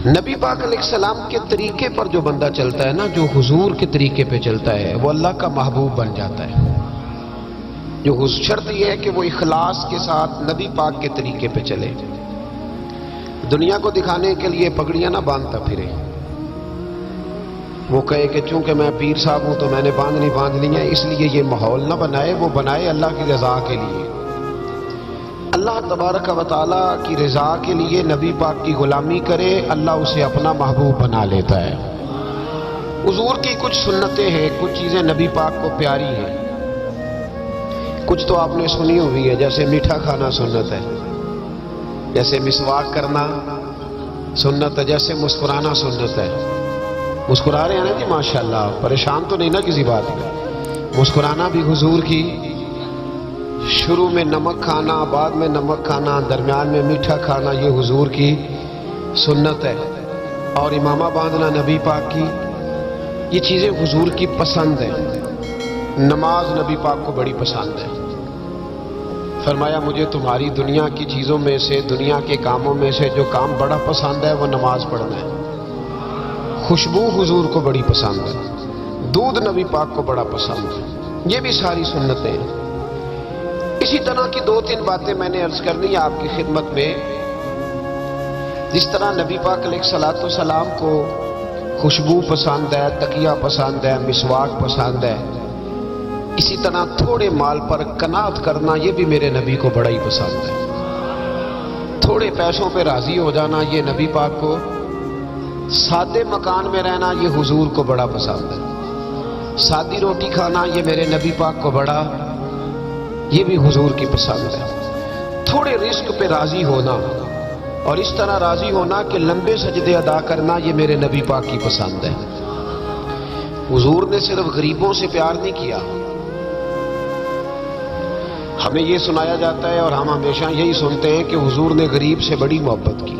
نبی پاک علیہ السلام کے طریقے پر جو بندہ چلتا ہے نا، جو حضور کے طریقے پہ چلتا ہے، وہ اللہ کا محبوب بن جاتا ہے۔ جو شرط یہ ہے کہ وہ اخلاص کے ساتھ نبی پاک کے طریقے پہ چلے، دنیا کو دکھانے کے لیے پگڑیاں نہ باندھتا پھرے، وہ کہے کہ چونکہ میں پیر صاحب ہوں تو میں نے باندھ لی ہیں، اس لیے یہ ماحول نہ بنائے، وہ بنائے اللہ کی رضا کے لیے، اللہ تبارک و تعالیٰ کی رضا کے لیے نبی پاک کی غلامی کرے، اللہ اسے اپنا محبوب بنا لیتا ہے۔ حضور کی کچھ سنتیں ہیں، کچھ چیزیں نبی پاک کو پیاری ہیں، کچھ تو آپ نے سنی ہوئی ہے، جیسے میٹھا کھانا سنت ہے، جیسے مسواک کرنا سنت ہے، جیسے مسکرانا سنت ہے۔ مسکرا رہے ہیں نا جی ماشاءاللہ، پریشان تو نہیں نا کسی بات میں؟ مسکرانا بھی حضور کی، شروع میں نمک کھانا، بعد میں نمک کھانا، درمیان میں میٹھا کھانا، یہ حضور کی سنت ہے۔ اور امامہ باندھنا نبی پاک کی، یہ چیزیں حضور کی پسند ہیں۔ نماز نبی پاک کو بڑی پسند ہے، فرمایا مجھے تمہاری دنیا کی چیزوں میں سے، دنیا کے کاموں میں سے جو کام بڑا پسند ہے وہ نماز پڑھنا ہے۔ خوشبو حضور کو بڑی پسند ہے، دودھ نبی پاک کو بڑا پسند ہے، یہ بھی ساری سنتیں ہیں۔ اسی طرح کی دو تین باتیں میں نے عرض کرنی ہے آپ کی خدمت میں۔ جس طرح نبی پاک علیہ السلام کو خوشبو پسند ہے، تکیہ پسند ہے، مسواک پسند ہے، اسی طرح تھوڑے مال پر قناعت کرنا یہ بھی میرے نبی کو بڑا ہی پسند ہے۔ تھوڑے پیسوں پہ راضی ہو جانا یہ نبی پاک کو، سادے مکان میں رہنا یہ حضور کو بڑا پسند ہے، سادی روٹی کھانا یہ میرے نبی پاک کو بڑا، یہ بھی حضور کی پسند ہے۔ تھوڑے رزق پہ راضی ہونا اور اس طرح راضی ہونا کہ لمبے سجدے ادا کرنا یہ میرے نبی پاک کی پسند ہے۔ حضور نے صرف غریبوں سے پیار نہیں کیا، ہمیں یہ سنایا جاتا ہے اور ہم ہمیشہ یہی سنتے ہیں کہ حضور نے غریب سے بڑی محبت کی۔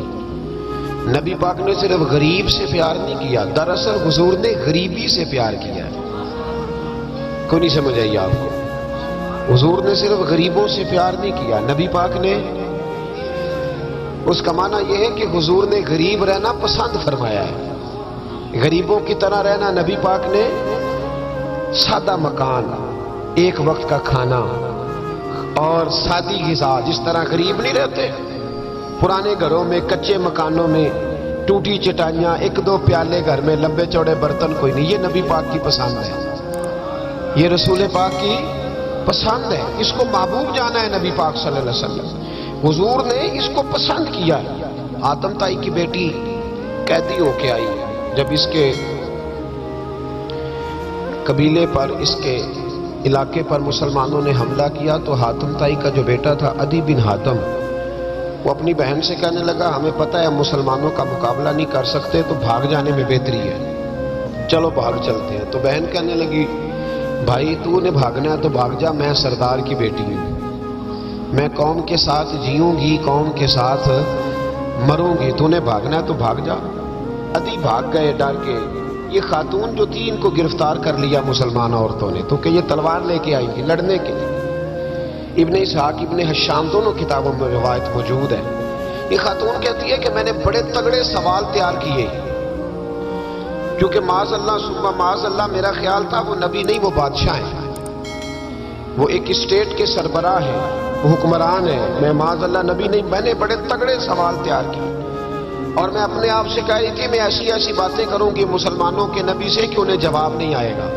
نبی پاک نے صرف غریب سے پیار نہیں کیا، دراصل حضور نے غریبی سے پیار کیا ہے۔ کوئی نہیں سمجھ آئی آپ کو؟ حضور نے صرف غریبوں سے پیار نہیں کیا، نبی پاک نے، اس کا معنی یہ ہے کہ حضور نے غریب رہنا پسند فرمایا ہے۔ غریبوں کی طرح رہنا نبی پاک نے، سادہ مکان، ایک وقت کا کھانا اور سادی غذا، جس طرح غریب نہیں رہتے پرانے گھروں میں، کچے مکانوں میں، ٹوٹی چٹائیاں، ایک دو پیالے گھر میں، لمبے چوڑے برتن کوئی نہیں، یہ نبی پاک کی پسند ہے، یہ رسول پاک کی پسند ہے۔ اس کو محبوب جانا ہے نبی پاک صلی اللہ علیہ وسلم، حضور نے اس کو پسند کیا ہے۔ آدم تائی کی بیٹی قیدی ہو کے آئی، جب اس کے قبیلے پر، اس کے علاقے پر مسلمانوں نے حملہ کیا تو حاتم تائی کا جو بیٹا تھا عدی بن حاتم، وہ اپنی بہن سے کہنے لگا ہمیں پتہ ہے ہم مسلمانوں کا مقابلہ نہیں کر سکتے تو بھاگ جانے میں بہتری ہے، چلو بھاگ چلتے ہیں۔ تو بہن کہنے لگی بھائی تو نے بھاگنا ہے تو بھاگ جا، میں سردار کی بیٹی ہوں، میں قوم کے ساتھ جیوں گی، قوم کے ساتھ مروں گی، تو نے بھاگنا ہے تو بھاگ جا۔ عدی بھاگ گئے ڈر کے۔ یہ خاتون جو تھی ان کو گرفتار کر لیا مسلمان عورتوں نے، تو کہ یہ تلوار لے کے آئی تھی لڑنے کے لیے۔ ابن اسحاق ابن حشام دونوں کتابوں میں روایت موجود ہے۔ یہ خاتون کہتی ہے کہ میں نے بڑے تگڑے سوال تیار کیے، کیونکہ معاذ اللہ ثم معاذ اللہ میرا خیال تھا وہ نبی نہیں، وہ بادشاہ ہیں، وہ ایک اسٹیٹ کے سربراہ ہیں، وہ حکمران ہیں، میں معاذ اللہ نبی نہیں۔ میں نے بڑے تگڑے سوال تیار کیے اور میں اپنے آپ سے کہہ رہی تھی میں ایسی ایسی باتیں کروں گی مسلمانوں کے نبی سے کہ انہیں جواب نہیں آئے گا،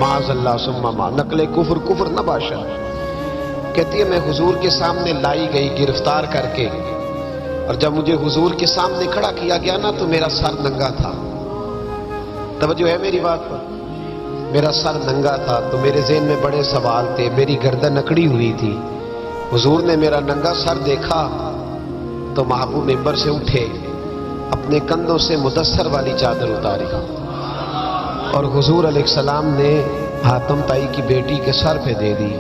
معاذ اللہ ثم معاذ، نقل کفر نہ باشا۔ کہتی ہے میں حضور کے سامنے لائی گئی گرفتار کر کے، اور جب مجھے حضور کے سامنے کھڑا کیا گیا نا تو میرا سر ننگا تھا۔ توجہ ہے میری بات پر؟ میرا سر ننگا تھا تو میرے ذہن میں بڑے سوال تھے، میری گردن اکڑی ہوئی تھی۔ حضور نے میرا ننگا سر دیکھا تو محبوب ممبر سے اٹھے، اپنے کندھوں سے مدثر والی چادر اتاری اور حضور علیہ السلام نے حاتم تائی کی بیٹی کے سر پہ دے دی۔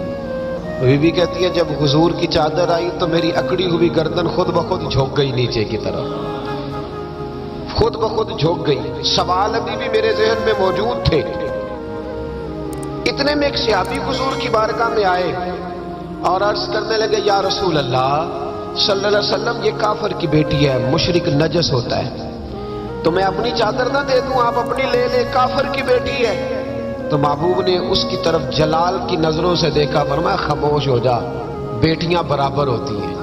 بی بی کہتی ہے جب حضور کی چادر آئی تو میری اکڑی ہوئی گردن خود بخود جھک گئی نیچے کی طرف، خود بخود جھک گئی۔ سوال ابھی بھی میرے ذہن میں موجود تھے۔ اتنے میں ایک صحابی حضور کی بارگاہ میں آئے اور عرض کرنے لگے یا رسول اللہ صلی اللہ علیہ وسلم، یہ کافر کی بیٹی ہے، مشرک نجس ہوتا ہے، تو میں اپنی چادر نہ دے دوں، آپ اپنی لے لے، کافر کی بیٹی ہے۔ تو محبوب نے اس کی طرف جلال کی نظروں سے دیکھا، فرمایا خاموش ہو جا، بیٹیاں برابر ہوتی ہیں،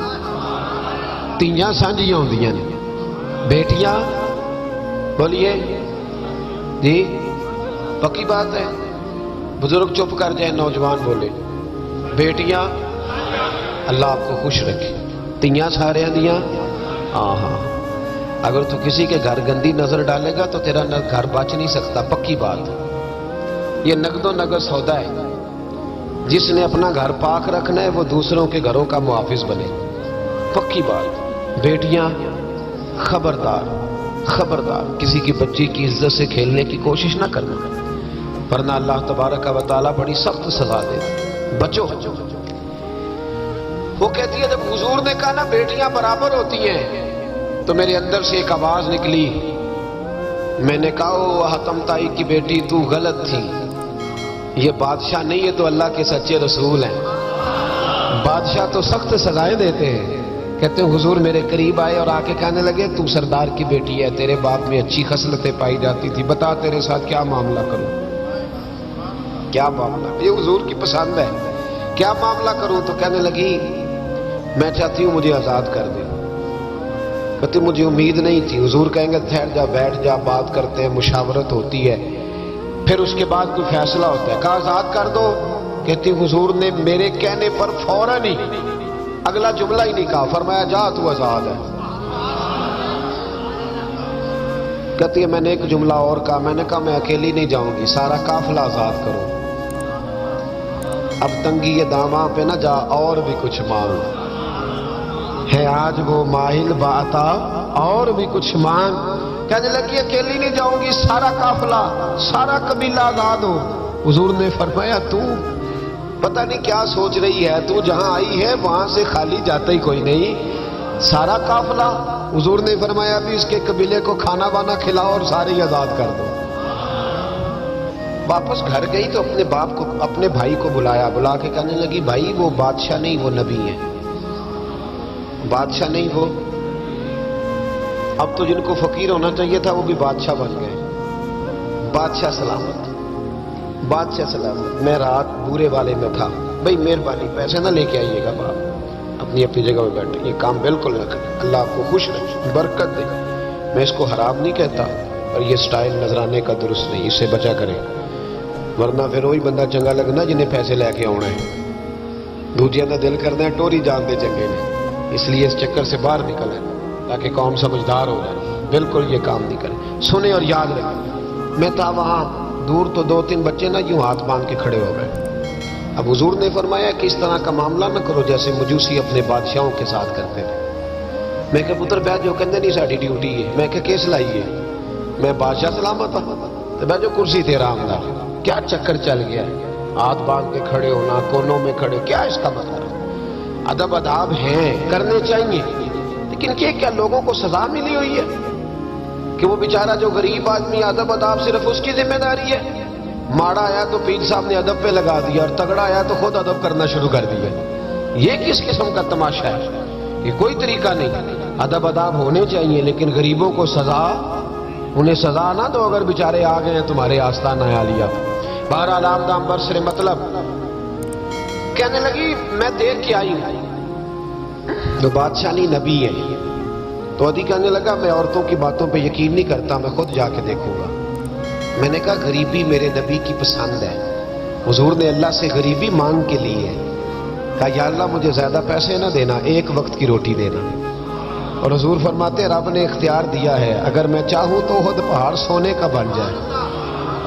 تیاں سانجیاں ہوندیاں نے، بیٹیاں، بولیے جی پکی بات ہے؟ بزرگ چپ کر جائیں، نوجوان بولے بیٹیاں، اللہ آپ کو خوش رکھے، تیاں سارے دیاں، ہاں ہاں، اگر تو کسی کے گھر گندی نظر ڈالے گا تو تیرا گھر بچ نہیں سکتا، پکی بات۔ یہ نقد و نقد سودا ہے، جس نے اپنا گھر پاک رکھنا ہے وہ دوسروں کے گھروں کا محافظ بنے، پکی بات۔ بیٹیاں خبردار خبردار، کسی کی بچی کی عزت سے کھیلنے کی کوشش نہ کرنا، ورنہ اللہ تبارک و تعالیٰ بڑی سخت سزا دے، بچو۔ وہ کہتی ہے جب حضور نے کہا نا بیٹیاں برابر ہوتی ہیں تو میرے اندر سے ایک آواز نکلی، میں نے کہا او حاتم طائی کی بیٹی تو غلط تھی، یہ بادشاہ نہیں ہے تو اللہ کے سچے رسول ہیں، بادشاہ تو سخت سزائیں دیتے ہیں۔ کہتے ہیں حضور میرے قریب آئے اور آ کے کہنے لگے تو سردار کی بیٹی ہے، تیرے باپ میں اچھی خصلتیں پائی جاتی تھی، بتا تیرے ساتھ کیا معاملہ کروں، کیا معاملہ، یہ حضور کی پسند ہے، کیا معاملہ کروں؟ تو کہنے لگی میں چاہتی ہوں مجھے آزاد کر دے۔ کہتی مجھے امید نہیں تھی، حضور کہیں گے ٹھہر جا، بیٹھ جا، بات کرتے ہیں، مشاورت ہوتی ہے، پھر اس کے بعد کوئی فیصلہ ہوتا ہے۔ کہا آزاد کر دو، کہتی حضور نے میرے کہنے پر فوراً ہی اگلا جملہ ہی نہیں کہا، فرمایا جا تو آزاد ہے۔ کہتی ہے میں نے ایک جملہ اور کہا، میں نے کہا میں اکیلی نہیں جاؤں گی، سارا قافلہ آزاد کرو، اب تنگی یہ داماں پہ نہ جا، اور بھی کچھ مانگ ہے آج وہ ماہل باتا، اور بھی کچھ مانگ۔ کہنے لگی اکیلی نہیں جاؤں گی، سارا قافلہ، سارا قبیلہ آزاد ہو۔ حضور نے فرمایا تو پتہ نہیں کیا سوچ رہی ہے، تو جہاں آئی ہے وہاں سے خالی جاتا ہی کوئی نہیں، سارا قافلہ۔ حضور نے فرمایا بھی اس کے قبیلے کو کھانا وانا کھلاؤ اور سارے ہی آزاد کر دو۔ واپس گھر گئی تو اپنے باپ کو، اپنے بھائی کو بلایا، بلا کے کہنے لگی بھائی وہ بادشاہ نہیں وہ نبی ہے، بادشاہ نہیں وہ، اب تو جن کو فقیر ہونا چاہیے تھا وہ بھی بادشاہ بن گئے۔ بادشاہ سلامت، بادشاہ سلامت، میں رات بورے والے میں تھا، بھائی مہربانی پیسے نہ لے کے آئیے گا، باپ اپنی اپنی جگہ پہ بیٹھے، یہ کام بالکل نہ کریں، اللہ آپ کو خوش رکھے، برکت دے۔ میں اس کو حرام نہیں کہتا، اور یہ سٹائل نظرانے کا درست نہیں، اس سے بچا کریں، ورنہ پھر وہی بندہ چنگا لگنا جنہیں پیسے لے کے آنا ہے، دوجیاں کا دل کرنا ہے ٹوری جان دے چنگے نے، اس لیے اس چکر سے باہر نکلیں تاکہ قوم سمجھدار ہو جائے، بالکل یہ کام نہیں کریں، سنیں اور یاد رکھیں۔ میں تھا وہاں دور تو دو تین بچے نا یوں ہاتھ باندھ کے کھڑے ہو گئے۔ اب حضور نے فرمایا کہ اس طرح کا معاملہ نہ کرو جیسے مجوسی اپنے بادشاہوں کے ساتھ کرتے تھے۔ میں کہ پتر بیٹھ جو، کہندے نہیں ساڈی ڈیوٹی ہے، میں کہ کیس لائی ہے، میں بادشاہ سلامت ہوں، تو بیٹھ جو کرسی تیرا آمدار، کیا چکر چل گیا ہے، ہاتھ باندھ کے کھڑے ہونا، کونوں میں کھڑے، کیا اس کا مطلب؟ ادب آداب ہیں، کرنے چاہیے، لیکن کیا لوگوں کو سزا ملی ہوئی ہے کہ وہ بیچارہ جو غریب آدمی، ادب آداب صرف اس کی ذمہ داری ہے؟ ماڑا آیا تو پیر صاحب نے ادب پہ لگا دیا، اور تگڑا آیا تو خود ادب کرنا شروع کر دیا۔ یہ کس قسم کا تماشا ہے؟ یہ کوئی طریقہ نہیں۔ ادب آداب ہونے چاہیے، لیکن غریبوں کو سزا، انہیں سزا نہ دو اگر بیچارے آ گئے ہیں تمہارے آستانہ عالیہ۔ بہرحال آمدام برسر مطلب کہنے لگی میں دیکھ کے آئی ہوں، جو بادشاہ نہیں نبی ہے۔ تو ادھی کہنے لگا میں عورتوں کی باتوں پہ یقین نہیں کرتا، میں خود جا کے دیکھوں گا۔ میں نے کہا غریبی میرے نبی کی پسند ہے، حضور نے اللہ سے غریبی مانگ کے لی ہے، کہا یا اللہ مجھے زیادہ پیسے نہ دینا، ایک وقت کی روٹی دینا۔ اور حضور فرماتے رب نے اختیار دیا ہے، اگر میں چاہوں تو خود پہاڑ سونے کا بن جائے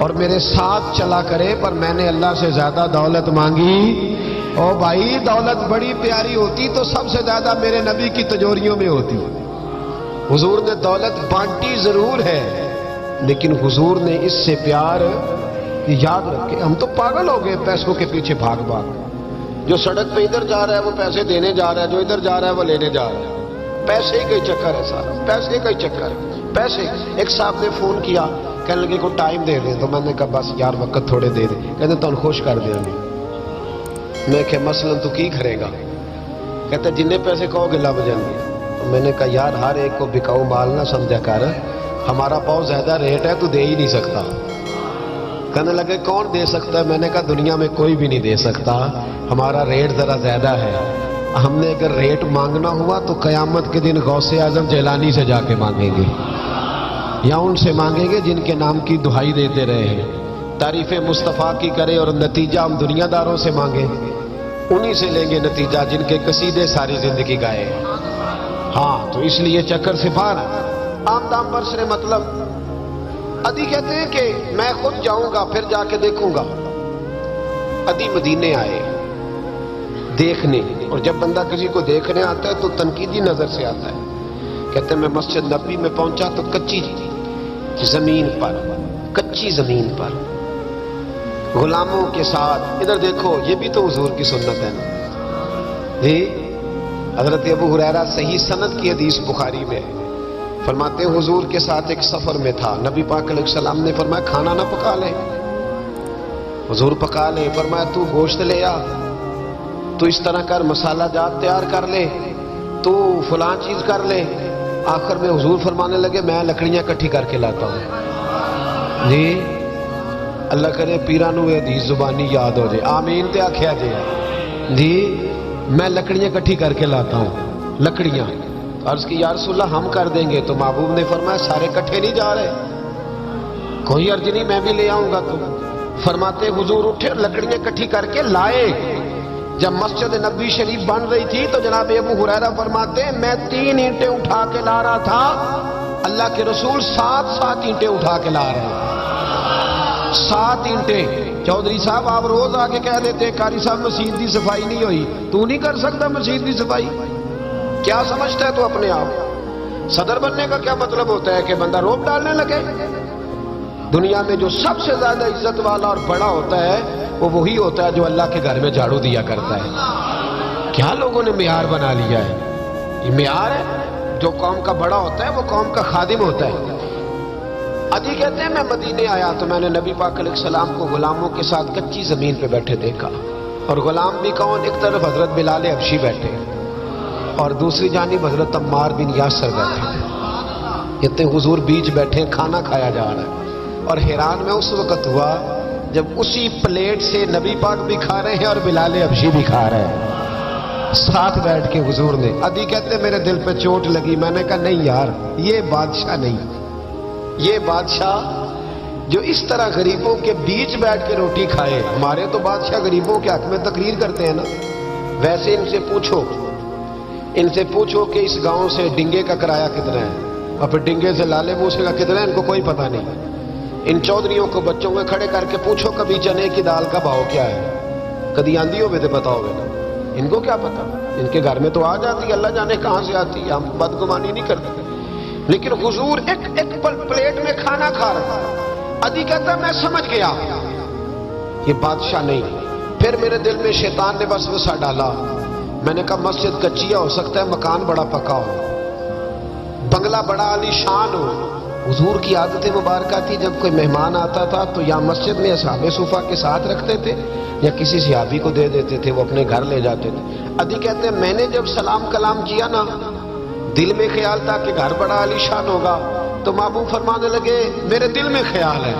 اور میرے ساتھ چلا کرے، پر میں نے اللہ سے زیادہ دولت مانگی۔ او بھائی دولت بڑی پیاری ہوتی تو سب سے زیادہ میرے نبی کی تجوریوں میں ہوتی۔ حضور نے دولت بانٹی ضرور ہے، لیکن حضور نے اس سے پیار، یاد رکھے ہم تو پاگل ہو گئے پیسوں کے پیچھے بھاگ بھاگ، جو سڑک پہ ادھر جا رہا ہے وہ پیسے دینے جا رہا ہے، جو ادھر جا رہا ہے وہ لینے جا رہا ہے، پیسے ہی کا چکر ہے سارا، پیسے کا چکر ہے، پیسے۔ ایک صاحب نے فون کیا، کہنے لگے کو ٹائم دے دیں، تو میں نے کہا بس یار وقت تھوڑے دے دیں، کہتے تم خوش کر دیں گے۔ میں کہ مثلا تو کی کرے گا؟ کہتے جننے پیسے کہو گے لب جائیں گے۔ تو میں نے کہا یار ہر ایک کو بکاؤ مال نہ سمجھا کر، ہمارا پاؤ زیادہ ریٹ ہے تو دے ہی نہیں سکتا. کہنے لگے کون دے سکتا ہے؟ میں نے کہا دنیا میں کوئی بھی نہیں دے سکتا، ہمارا ریٹ ذرا زیادہ ہے. ہم نے اگر ریٹ مانگنا ہوا تو قیامت کے دن غوث اعظم جیلانی سے جا کے مانگیں گے، یا ان سے مانگیں گے جن کے نام کی دہائی دیتے رہے ہیں. تعریف مصطفیٰ کی کرے اور نتیجہ ہم دنیا داروں سے مانگیں، انہی سے لیں گے نتیجہ جن کے قصیدے ساری زندگی گائے. ہاں تو اس لیے چکر سفار عام دام برسرے مطلب. ادی کہتے ہیں کہ میں خود جاؤں گا پھر جا کے دیکھوں گا. ادی مدینے آئے دیکھنے، اور جب بندہ کسی کو دیکھنے آتا ہے تو تنقیدی نظر سے آتا ہے. کہتے ہیں میں مسجد نبوی میں پہنچا تو کچی زمین پر غلاموں کے ساتھ. ادھر دیکھو یہ بھی تو حضور کی سنت ہے نا جی. حضرت ابو ہریرہ صحیح سند کی حدیث بخاری میں فرماتے ہیں حضور کے ساتھ ایک سفر میں تھا. نبی پاک علیہ السلام نے فرمایا کھانا نہ پکا لے. حضور پکا لے. فرمایا تو گوشت لے آ، تو اس طرح کر، مسالہ جات تیار کر لے، تو فلاں چیز کر لے. آخر میں حضور فرمانے لگے میں لکڑیاں کٹھی کر کے لاتا ہوں جی. اللہ کرے پیرانو حدیث زبانی یاد ہو جائے. آمین تے آکھیا جی. میں لکڑیاں کٹھی کر کے لاتا ہوں. لکڑیاں عرض کی یا رسول اللہ ہم کر دیں گے. تو محبوب نے فرمایا سارے کٹھے نہیں جا رہے، کوئی عرض نہیں میں بھی لے آؤں گا. تو فرماتے حضور اٹھے اور لکڑیاں کٹھی کر کے لائے. جب مسجد نبوی شریف بن رہی تھی تو جناب ابو ہریرہ فرماتے ہیں میں 3 اینٹیں اٹھا کے لا رہا تھا، اللہ کے رسول 7 اینٹیں اٹھا کے لا رہے ہیں. 7 اینٹیں. چودھری صاحب آپ روز آ کے کہہ دیتے قاری صاحب مسجد کی صفائی نہیں ہوئی. تو نہیں کر سکتا مسجد کی صفائی؟ کیا سمجھتا ہے تو اپنے آپ؟ صدر بننے کا کیا مطلب ہوتا ہے کہ بندہ روپ ڈالنے لگے؟ دنیا میں جو سب سے زیادہ عزت والا اور بڑا ہوتا ہے وہ وہی ہوتا ہے جو اللہ کے گھر میں جھاڑو دیا کرتا ہے. کیا لوگوں نے معیار بنا لیا ہے؟ یہ معیار ہے. جو قوم کا بڑا ہوتا ہے وہ قوم کا خادم ہوتا ہے. ادی کہتے ہیں میں مدینے آیا تو میں نے نبی پاک علیہ السلام کو غلاموں کے ساتھ کچی زمین پہ بیٹھے دیکھا. اور غلام بھی کون؟ ایک طرف حضرت بلال حبشی بیٹھے اور دوسری جانب حضرت عمار بن یاسر بیٹھے. کہتے ہیں حضور بیچ بیٹھے کھانا کھایا جا رہا ہے. اور حیران میں اس وقت ہوا جب اسی پلیٹ سے نبی پاک بھی کھا رہے ہیں اور بلال حبشی بھی کھا رہے ہیں ساتھ بیٹھ کے حضور نے. ادی کہتے ہیں میرے دل پہ چوٹ لگی. میں نے کہا نہیں یار یہ بادشاہ نہیں، یہ بادشاہ جو اس طرح غریبوں کے بیچ بیٹھ کے روٹی کھائے. ہمارے تو بادشاہ غریبوں کے حق میں تقریر کرتے ہیں نا. ویسے ان سے پوچھو کہ اس گاؤں سے ڈنگے کا کرایہ کتنا ہے، اور پھر ڈنگے سے لالے موسے کا کتنا ہے، ان کو کوئی پتہ نہیں. ان چودھریوں کو بچوں میں کھڑے کر کے پوچھو کبھی چنے کی دال کا بھاؤ کیا ہے، کدی آندھی ہوئے تو بتاؤ گے نا. ان کو کیا پتا؟ ان کے گھر میں تو آ جاتی ہے، اللہ جانے کہاں سے آتی ہے. ہم بدگمانی نہیں کرتے. لیکن حضور ایک پلیٹ میں کھانا کھا رہا تھا. ادی کہتا میں سمجھ گیا یہ بادشاہ نہیں. پھر میرے دل میں شیطان نے وسوسہ ڈالا. میں نے کہا مسجد کچیا ہو سکتا ہے، مکان بڑا پکا ہو، بنگلہ بڑا عالی شان ہو. حضور کی عادت مبارکہ تھی جب کوئی مہمان آتا تھا تو یا مسجد میں اصحاب صفہ کے ساتھ رکھتے تھے یا کسی صحابی کو دے دیتے تھے، وہ اپنے گھر لے جاتے تھے. ادی کہتے ہیں میں نے جب سلام کلام کیا نا دل میں خیال تھا کہ گھر بڑا عالی شان ہوگا. تو محبوب فرمانے لگے میرے دل میں خیال ہے.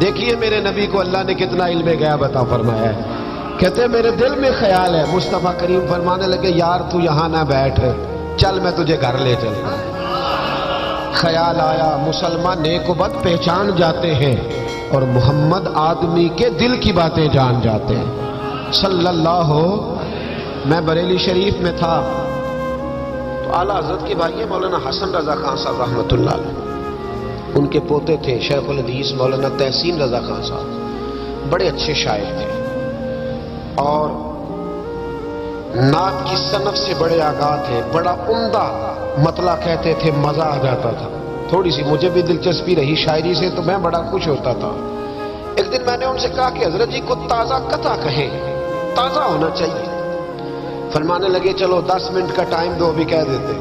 دیکھیے میرے نبی کو اللہ نے کتنا علم غیب عطا فرمایا ہے. کہتے ہیں میرے دل میں خیال ہے. مصطفیٰ کریم فرمانے لگے یار تو یہاں نہ بیٹھ، چل میں تجھے گھر لے چلتا ہوں. خیال آیا مسلمان نیک و بد پہچان جاتے ہیں اور محمد آدمی کے دل کی باتیں جان جاتے ہیں صلی اللہ ہو. میں بریلی شریف میں تھا تو اعلیٰ حضرت کے بھائی مولانا حسن رضا خان صاحب رحمۃ اللہ علیہ، ان کے پوتے تھے شیخ الحدیث مولانا تحسین رضا خان صاحب، بڑے اچھے شاعر تھے اور نعت کی صنف سے بڑے آگاہ تھے. بڑا عمدہ مطلع کہتے تھے، مزہ آ جاتا تھا. تھوڑی سی مجھے بھی دلچسپی رہی شاعری سے تو میں بڑا خوش ہوتا تھا. ایک دن میں نے ان سے کہا کہ حضرت جی کو تازہ قطع کہیں، تازہ ہونا چاہیے. فرمانے لگے چلو 10 منٹ کا ٹائم دو بھی کہہ دیتے.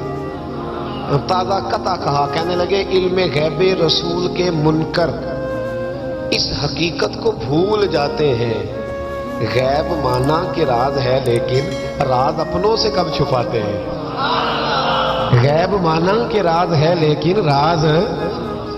تازہ قطع کہا. کہنے لگے علم غیب رسول کے منکر اس حقیقت کو بھول جاتے ہیں، غیب مانا کہ راز ہے لیکن راز اپنوں سے کب چھپاتے ہیں. غیب مانا کہ راز ہے لیکن راز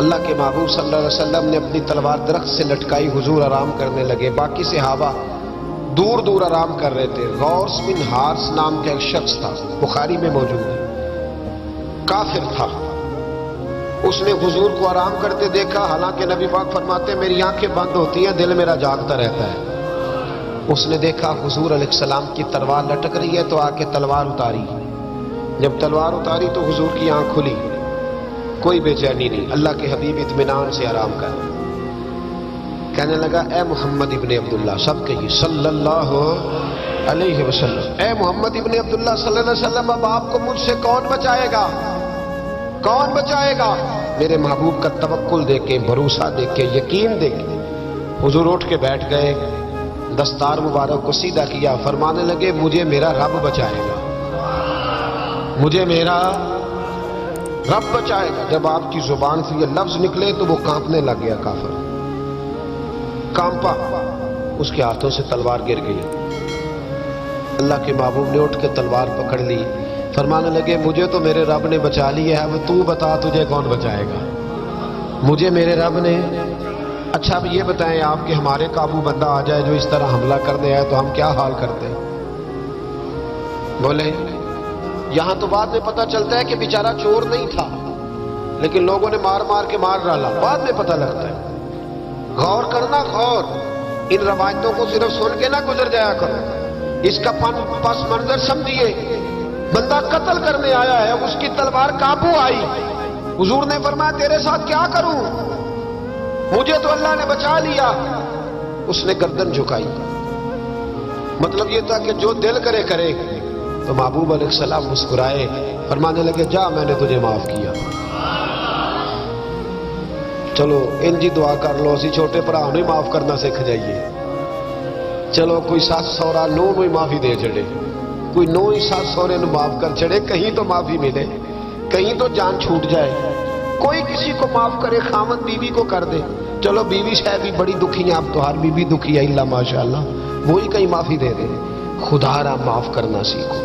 اللہ کے محبوب صلی اللہ علیہ وسلم نے اپنی تلوار درخت سے لٹکائی، حضور آرام کرنے لگے، باقی صحابہ دور دور آرام کر رہے تھے۔ غوث بن حارث نام کا ایک شخص تھا، بخاری میں موجود ہے، کافر تھا۔ اس نے حضور کو آرام کرتے دیکھا، حالانکہ نبی پاک فرماتے ہیں میری آنکھیں بند ہوتی ہیں، دل میرا جاگتا رہتا ہے۔ اس نے دیکھا حضور علیہ السلام کی تلوار لٹک رہی ہے تو آ کے تلوار اتاری۔ جب تلوار اتاری تو حضور کی آنکھ کھلی، کوئی بے چینی نہیں، اللہ کے حبیب اطمینان سے آرام کر رہے۔ کہنے لگا اے محمد ابن عبداللہ، سب کہیے صلی اللہ علیہ وسلم، اے محمد ابن عبداللہ صلی اللہ علیہ وسلم، اب آپ کو مجھ سے کون بچائے گا؟ کون بچائے گا؟ میرے محبوب کا توکل دیکھ کے، بھروسہ دیکھ کے، یقین دیکھ کے حضور اٹھ کے بیٹھ گئے، دستار مبارک کو سیدھا کیا، فرمانے لگے مجھے میرا رب بچائے گا، مجھے میرا رب بچائے گا۔ جب آپ کی زبان سے یہ لفظ نکلے تو وہ کانپنے لگ گیا، کافر کانپا، اس کے ہاتھوں سے تلوار گر گئی۔ اللہ کے محبوب نے اٹھ کے تلوار پکڑ لی، فرمانے لگے مجھے تو میرے رب نے بچا لی ہے، اب تو بتا تجھے کون بچائے گا؟ مجھے میرے رب نے۔ اچھا اب یہ بتائیں آپ کہ ہمارے قابو بندہ آ جائے جو اس طرح حملہ کرنے آئے تو ہم کیا حال کرتے ہیں؟ بولے یہاں تو بعد میں پتہ چلتا ہے کہ بیچارہ چور نہیں تھا، لیکن لوگوں نے مار مار کے مار ڈالا، بعد میں پتہ لگتا ہے۔ غور کرنا، غور، ان روایتوں کو صرف سن کے نہ گزر جایا کرو، اس کا پس منظر سمجھیے۔ بندہ قتل کرنے آیا ہے، اس کی تلوار قابو آئی، حضور نے فرمایا تیرے ساتھ کیا کروں؟ مجھے تو اللہ نے بچا لیا۔ اس نے گردن جھکائی، مطلب یہ تھا کہ جو دل کرے کرے۔ تو محبوب علیہ السلام مسکرائے، فرمانے لگے جا میں نے تجھے معاف کیا۔ چلو انجی دعا کر لو، اسی چھوٹے بھرا نوں معاف کرنا سکھ جائیے۔ چلو کوئی ساس سورا نو ہی معافی دے چڑے، کوئی نو ہی ساس سورے نو معاف کر چڑے، کہیں تو معافی ملے، کہیں تو جان چھوٹ جائے۔ کوئی کسی کو معاف کرے، خامد بیوی کو کر دے، چلو بیوی شاید بھی بڑی دکھی ہیں، اب تو ہر بیوی دکھی ہے اللہ ماشاءاللہ، وہی کہیں معافی دے دے۔ خدا را معاف کرنا سیکھو۔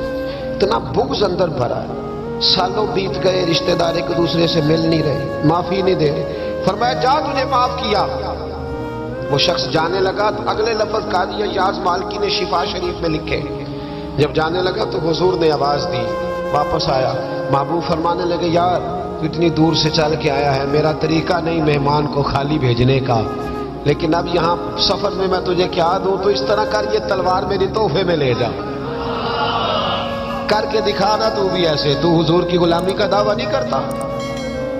اتنا بغض اندر بھرا ہے، سالوں بیت گئے، رشتہ دار ایک دوسرے سے مل نہیں رہے، معافی نہیں دے رہے۔ فرمایا جا تجھے معاف کیا۔ وہ شخص جانے لگا تو اگلے لفظ قاضی ایاز مالکی نے شفا شریف میں لکھے، جب جانے لگا تو حضور نے آواز دی، واپس آیا، محبوب فرمانے لگے یار تو اتنی دور سے چل کے آیا ہے، میرا طریقہ نہیں مہمان کو خالی بھیجنے کا، لیکن اب یہاں سفر میں میں تجھے کیا دوں، تو اس طرح کر یہ تلوار میری تحفے میں لے جا، کر کے دکھا نا تو بھی ایسے، تو حضور کی غلامی کا دعویٰ نہیں کرتا۔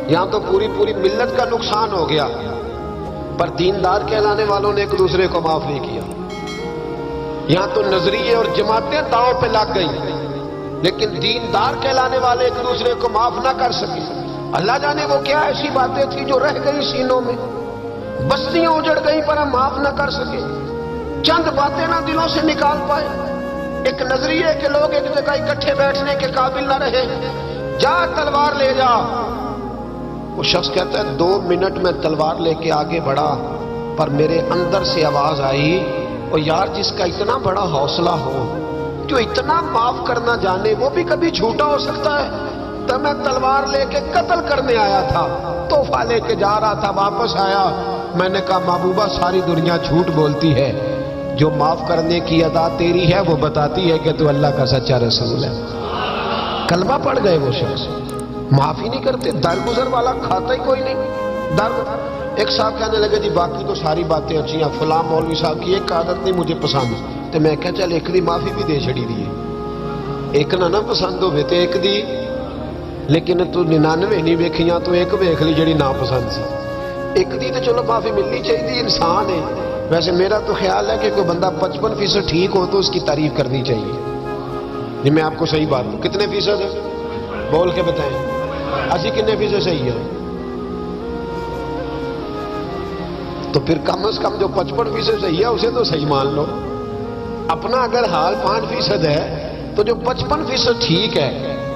یہاں تو پوری ملت کا نقصان ہو گیا، پر دیندار کہلانے والوں نے ایک دوسرے کو معاف نہیں کیا۔ یہاں تو نظریے اور جماعتیں داؤں پہ لگ گئی، لیکن دیندار کہلانے والے ایک دوسرے کو معاف نہ کر سکے۔ اللہ جانے وہ کیا ایسی باتیں تھی جو رہ گئی سینوں میں، بستیاں اجڑ گئی پر ہم معاف نہ کر سکے، چند باتیں نہ دلوں سے نکال پائے، ایک نظریے کے لوگ ایک جگہ اکٹھے بیٹھنے کے قابل نہ رہے۔ جا تلوار لے جا۔ وہ شخص کہتا ہے 2 منٹ میں تلوار لے کے آگے بڑھا، پر میرے اندر سے آواز آئی، اور یار جس کا اتنا بڑا حوصلہ ہو، جو اتنا معاف کرنا جانے، وہ بھی کبھی جھوٹا ہو سکتا ہے؟ تو میں تلوار لے کے قتل کرنے آیا تھا، تحفہ لے کے جا رہا تھا، واپس آیا، میں نے کہا محبوبہ ساری دنیا جھوٹ بولتی ہے، جو معاف کرنے کی ادا تیری ہے وہ بتاتی ہے کہ تو اللہ کا سچا رسول ہے۔ کلمہ پڑھ گئے وہ شخص، معافی نہیں کرتے، درگزر والا کھاتا ہی کوئی نہیں درد۔ ایک صاحب کہنے لگے جی باقی تو ساری باتیں اچھی ہیں، فلاں مولوی صاحب کی ایک عادت نہیں مجھے پسند، تو میں کہا چل ایک دی معافی بھی دے چھڑی دی، ایک نہ پسند ہوئے تو ایک دی، لیکن تو 99 نہیں ویکھیاں تو ایک ویکھ لی جڑی نا پسند سی، ایک دی تو چلو معافی ملنی چاہیے، انسان ہے۔ ویسے میرا تو خیال ہے کہ کوئی بندہ 55% ٹھیک ہو تو اس کی تعریف کرنی چاہیے۔ جی میں آپ کو صحیح بات ہوں، کتنے فیصد ہے بول کے بتائیں، اسی کتنے فیصد صحیح ہے؟ تو پھر کم از کم جو 55% صحیح ہے اسے تو صحیح مان لو۔ اپنا اگر حال 5% ہے تو جو 55% ٹھیک ہے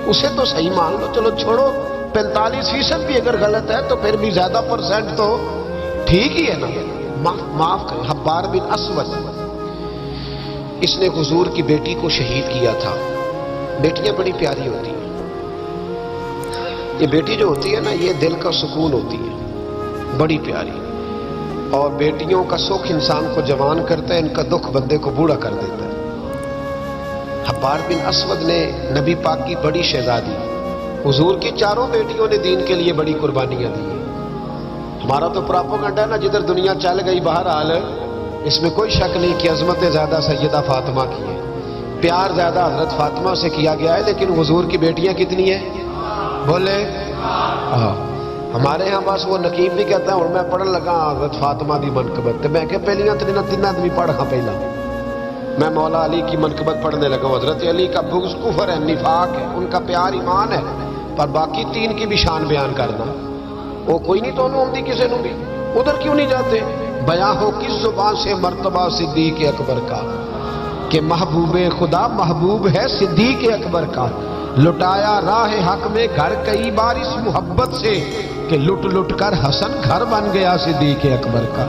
اسے تو صحیح مان لو، چلو چھوڑو 45% بھی اگر غلط ہے تو پھر بھی زیادہ % تو ٹھیک ہی ہے نا، معاف کریں۔ حبار بن اسود، اس نے حضور کی بیٹی کو شہید کیا تھا۔ بیٹیاں بڑی پیاری ہوتی ہیں، یہ بیٹی جو ہوتی ہے نا یہ دل کا سکون ہوتی ہے، بڑی پیاری. اور بیٹیوں کا سکھ انسان کو جوان کرتا ہے، ان کا دکھ بندے کو بوڑھا کر دیتا ہے. حبار بن اسود نے نبی پاک کی بڑی شہزادی، حضور کی چاروں بیٹیوں نے دین کے لیے بڑی قربانیاں دی. ہمارا تو پراپوگنڈا ہے نا، جدھر دنیا چل گئی. بہرحال اس میں کوئی شک نہیں کہ عظمت زیادہ سیدہ فاطمہ کی ہے، پیار زیادہ حضرت فاطمہ سے کیا گیا ہے. لیکن حضور کی بیٹیاں کتنی ہیں؟ بولے ہمارے ہاں بس وہ نقیب بھی کہتا ہے اور میں پڑھن لگا حضرت فاطمہ دی منقبت. میں کہ پہلیاں تین آدمی پڑھ ہاں پہلا میں مولا علی کی منقبت پڑھنے لگا ہوں. حضرت علی کا بغض کفر ہے، نفاق ہے، ان کا پیار ایمان ہے. پر باقی تین کی بھی شان بیان کرنا وہ کوئی نہیں تو آتی کسی نے بھی. ادھر کیوں نہیں جاتے؟ بیاں ہو کس زبان سے مرتبہ صدیق اکبر کا کہ محبوب خدا محبوب ہے صدیق اکبر کا. لٹایا راہ حق میں گھر کئی بار اس محبت سے کہ لٹ لٹ کر حسن گھر بن گیا صدیق اکبر کا.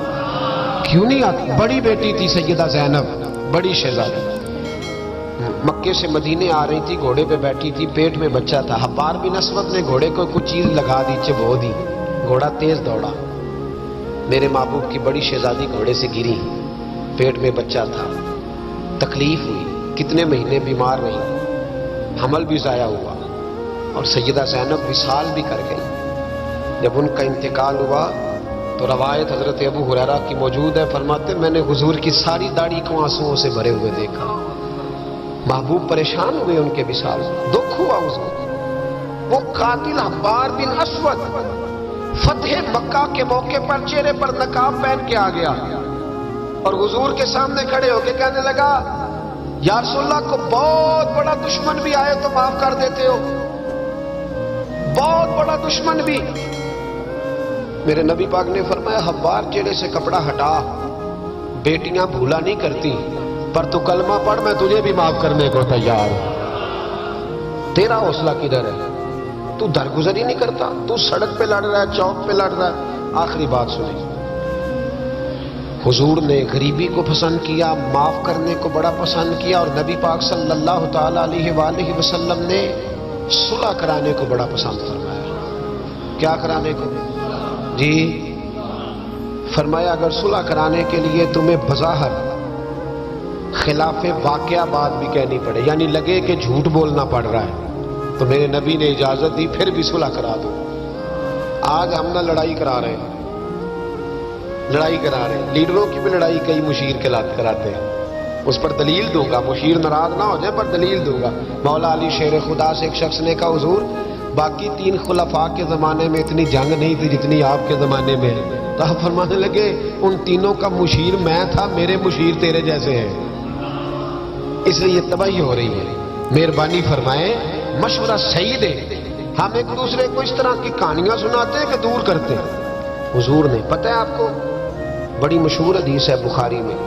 کیوں نہیں آتی؟ بڑی بیٹی تھی سیدہ زینب، بڑی شہزادی. مکے سے مدینے آ رہی تھی، گھوڑے پہ بیٹھی تھی، پیٹ میں بچہ تھا. حبار بن اسود نے گھوڑے کو کچھ چیز لگا دی، چبو دی. گھوڑا تیز دوڑا. میرے محبوب کی بڑی شہزادی گھوڑے سے گری، پیٹ میں بچہ تھا. تکلیف ہوئی، کتنے مہینے بیمار رہی، حمل بھی ضائع ہوا اور سیدہ زینب وصال بھی کر گئی. جب ان کا انتقال ہوا تو روایت حضرت ابو ہریرہ کی موجود ہے، فرماتے میں نے حضور کی ساری داڑھی کو آنسوؤں سے بھرے ہوئے دیکھا. محبوب پریشان ہوئے ان کے وصال، دکھ ہوا حضور. وہ قاتل حبار بن اسود فتح مکہ کے موقع پر چہرے پر نقاب پہن کے آ گیا اور حضور کے سامنے کھڑے ہو کے کہنے لگا یا رسول اللہ کو بہت بڑا دشمن بھی آئے تو معاف کر دیتے ہو، بہت بڑا دشمن بھی. میرے نبی پاک نے فرمایا حبار چہرے سے کپڑا ہٹا، بیٹیاں بھولا نہیں کرتی، پر تو کلمہ پڑھ میں تجھے بھی معاف کرنے کو تیار ہوں. تیرا حوصلہ کدھر ہے؟ تو درگزر ہی نہیں کرتا، تو سڑک پہ لڑ رہا ہے، چوک پہ لڑ رہا ہے. آخری بات سنی، حضور نے غریبی کو پسند کیا، معاف کرنے کو بڑا پسند کیا. اور نبی پاک صلی اللہ تعالی علیہ وآلہ وسلم نے صلح کرانے کو بڑا پسند فرمایا. کیا کرانے کو؟ جی فرمایا اگر صلح کرانے کے لیے تمہیں بظاہر خلاف واقعہ بات بھی کہنی پڑے، یعنی لگے کہ جھوٹ بولنا پڑ رہا ہے، تو میرے نبی نے اجازت دی پھر بھی صلح کرا دو. آج ہم نہ لڑائی کرا رہے ہیں، لڑائی کرا رہے ہیں، لیڈروں کی بھی لڑائی کئی مشیر کراتے ہیں. اس پر دلیل دوں گا، مشیر ناراض نہ ہو جائے پر دلیل دوں گا. مولا علی شیر خدا سے ایک شخص نے کہا حضور باقی تین خلفاء کے زمانے میں اتنی جنگ نہیں تھی جتنی آپ کے زمانے میں. تو آپ فرمانے لگے ان تینوں کا مشیر میں تھا، میرے مشیر تیرے جیسے ہیں، اس لیے یہ تباہی ہو رہی ہے. مہربانی فرمائیں، مشورہ صحیح دے. ہم ایک دوسرے کو اس طرح کی کہانیاں سناتے ہیں کہ دور کرتے ہیں. حضور نے پتہ ہے آپ کو بڑی مشہور حدیث ہے بخاری میں،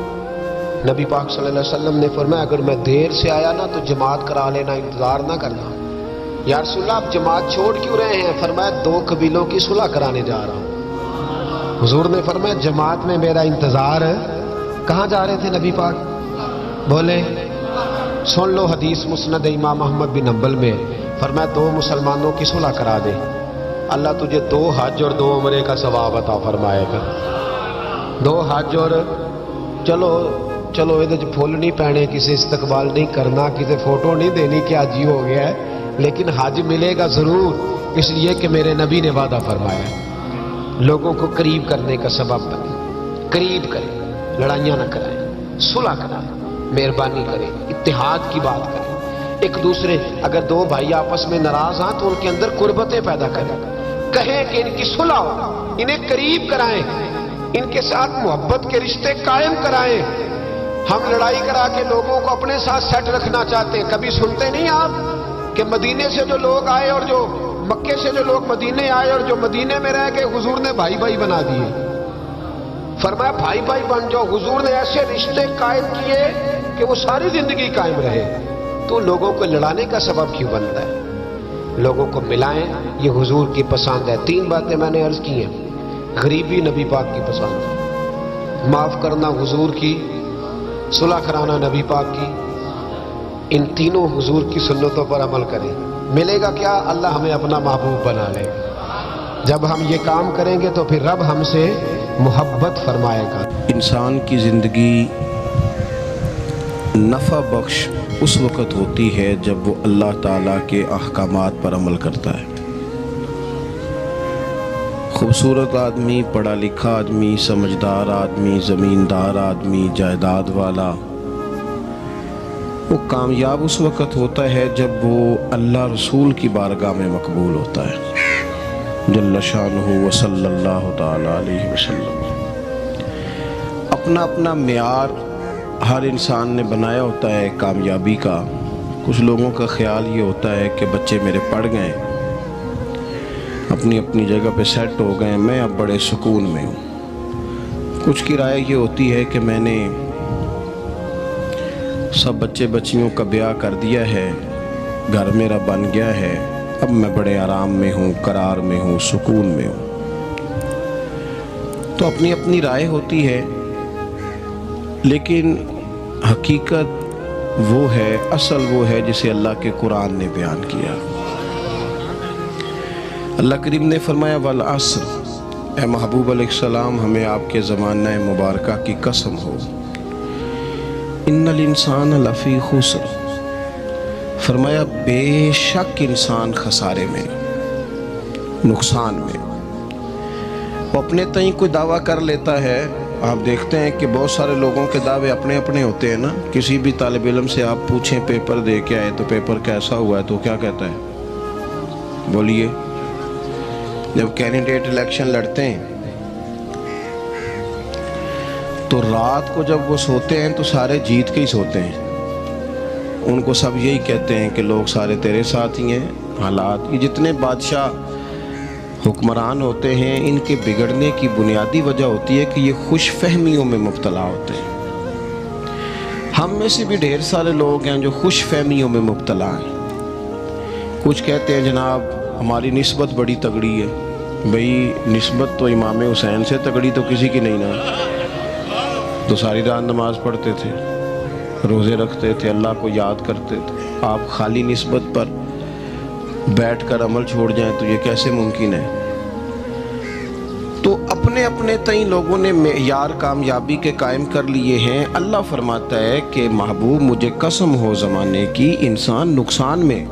نبی پاک صلی اللہ علیہ وسلم نے فرمایا اگر میں دیر سے آیا نا تو جماعت کرا لینا، انتظار نہ کرنا. یا رسول اللہ آپ جماعت چھوڑ کیوں رہے ہیں؟ فرمایا دو قبیلوں کی صلح کرانے جا رہا ہوں. حضور نے فرمایا جماعت میں میرا انتظار ہے. کہاں جا رہے تھے نبی پاک؟ بولے سن لو حدیث مسند امام احمد بن حنبل میں، فرمایا دو مسلمانوں کی صلح کرا دے، اللہ تجھے 2 حج اور 2 عمرے کا ثواب عطا فرمائے گا. 2 حج اور چلو یہ پھول نہیں پہنے، کسی استقبال نہیں کرنا، کسی فوٹو نہیں دینی کہ حج ہی ہو گیا ہے، لیکن حج ملے گا ضرور، اس لیے کہ میرے نبی نے وعدہ فرمایا لوگوں کو قریب کرنے کا سبب بنے. قریب کریں، لڑائیاں نہ کرائیں، صلح کرائیں، مہربانی کریں، اتحاد کی بات کریں. ایک دوسرے اگر 2 بھائی آپس میں ناراض ہیں تو ان کے اندر قربتیں پیدا کریں، کہیں کہ ان کی صلح ہو، انہیں قریب کرائیں، ان کے ساتھ محبت کے رشتے قائم کرائیں. ہم لڑائی کرا کے لوگوں کو اپنے ساتھ سیٹ رکھنا چاہتے ہیں. کبھی سنتے نہیں آپ کہ مدینے سے جو لوگ آئے اور جو مکے سے جو لوگ مدینے آئے اور جو مدینے میں رہ کے حضور نے بھائی بھائی بنا دیے. فرمایا بھائی بھائی بن جاؤ. حضور نے ایسے رشتے قائم کیے کہ وہ ساری زندگی قائم رہے. تو لوگوں کو لڑانے کا سبب کیوں بنتا ہے؟ لوگوں کو ملائیں، یہ حضور کی پسند ہے. 3 باتیں میں نے عرض کی ہیں. غریبی نبی پاک کی پسند ہے، معاف کرنا حضور کی، صلح کرانا نبی پاک کی. ان تینوں حضور کی سنتوں پر عمل کریں. ملے گا کیا؟ اللہ ہمیں اپنا محبوب بنا لے. جب ہم یہ کام کریں گے تو پھر رب ہم سے محبت فرمائے گا۔ انسان کی زندگی نفع بخش اس وقت ہوتی ہے جب وہ اللہ تعالیٰ کے احکامات پر عمل کرتا ہے۔ خوبصورت آدمی، پڑھا لکھا آدمی، سمجھدار آدمی، زمیندار آدمی، جائیداد والا، وہ کامیاب اس وقت ہوتا ہے جب وہ اللہ رسول کی بارگاہ میں مقبول ہوتا ہے جل شانہ و صلی اللہ تعالی علیہ وسلم۔ اپنا اپنا معیار ہر انسان نے بنایا ہوتا ہے کامیابی کا۔ کچھ لوگوں کا خیال یہ ہوتا ہے کہ بچے میرے پڑھ گئے، اپنی اپنی جگہ پہ سیٹ ہو گئے، میں اب بڑے سکون میں ہوں۔ کچھ کی رائے یہ ہوتی ہے کہ میں نے سب بچے بچیوں کا بیاہ کر دیا ہے، گھر میرا بن گیا ہے، اب میں بڑے آرام میں ہوں، قرار میں ہوں، سکون میں ہوں۔ تو اپنی اپنی رائے ہوتی ہے، لیکن حقیقت وہ ہے، اصل وہ ہے جسے اللہ کے قرآن نے بیان کیا۔ اللہ کریم نے فرمایا والعصر، اے محبوب علیہ السلام ہمیں آپ کے زمانہ مبارکہ کی قسم ہو، ان الانسان لفی خسر، فرمایا بے شک انسان خسارے میں، نقصان میں۔ وہ اپنے تئیں کوئی دعویٰ کر لیتا ہے، آپ دیکھتے ہیں کہ بہت سارے لوگوں کے دعوے اپنے اپنے ہوتے ہیں نا۔ کسی بھی طالب علم سے آپ پوچھیں پیپر دے کے آئے تو پیپر کیسا ہوا ہے تو کیا کہتا ہے؟ بولیے۔ جب کینڈیڈیٹ الیکشن لڑتے ہیں تو رات کو جب وہ سوتے ہیں تو سارے جیت کے ہی سوتے ہیں، ان کو سب یہی کہتے ہیں کہ لوگ سارے تیرے ساتھ ہی ہیں۔ حالات، یہ جتنے بادشاہ حکمران ہوتے ہیں ان کے بگڑنے کی بنیادی وجہ ہوتی ہے کہ یہ خوش فہمیوں میں مبتلا ہوتے ہیں۔ ہم میں سے بھی ڈھیر سارے لوگ ہیں جو خوش فہمیوں میں مبتلا ہیں۔ کچھ کہتے ہیں جناب ہماری نسبت بڑی تگڑی ہے۔ بھئی نسبت تو امام حسین سے تگڑی تو کسی کی نہیں نا، تو ساری رات نماز پڑھتے تھے، روزے رکھتے تھے، اللہ کو یاد کرتے تھے۔ آپ خالی نسبت پر بیٹھ کر عمل چھوڑ جائیں تو یہ کیسے ممکن ہے؟ تو اپنے اپنے تئیں لوگوں نے معیار کامیابی کے قائم کر لیے ہیں۔ اللہ فرماتا ہے کہ محبوب مجھے قسم ہو زمانے کی، انسان نقصان میں۔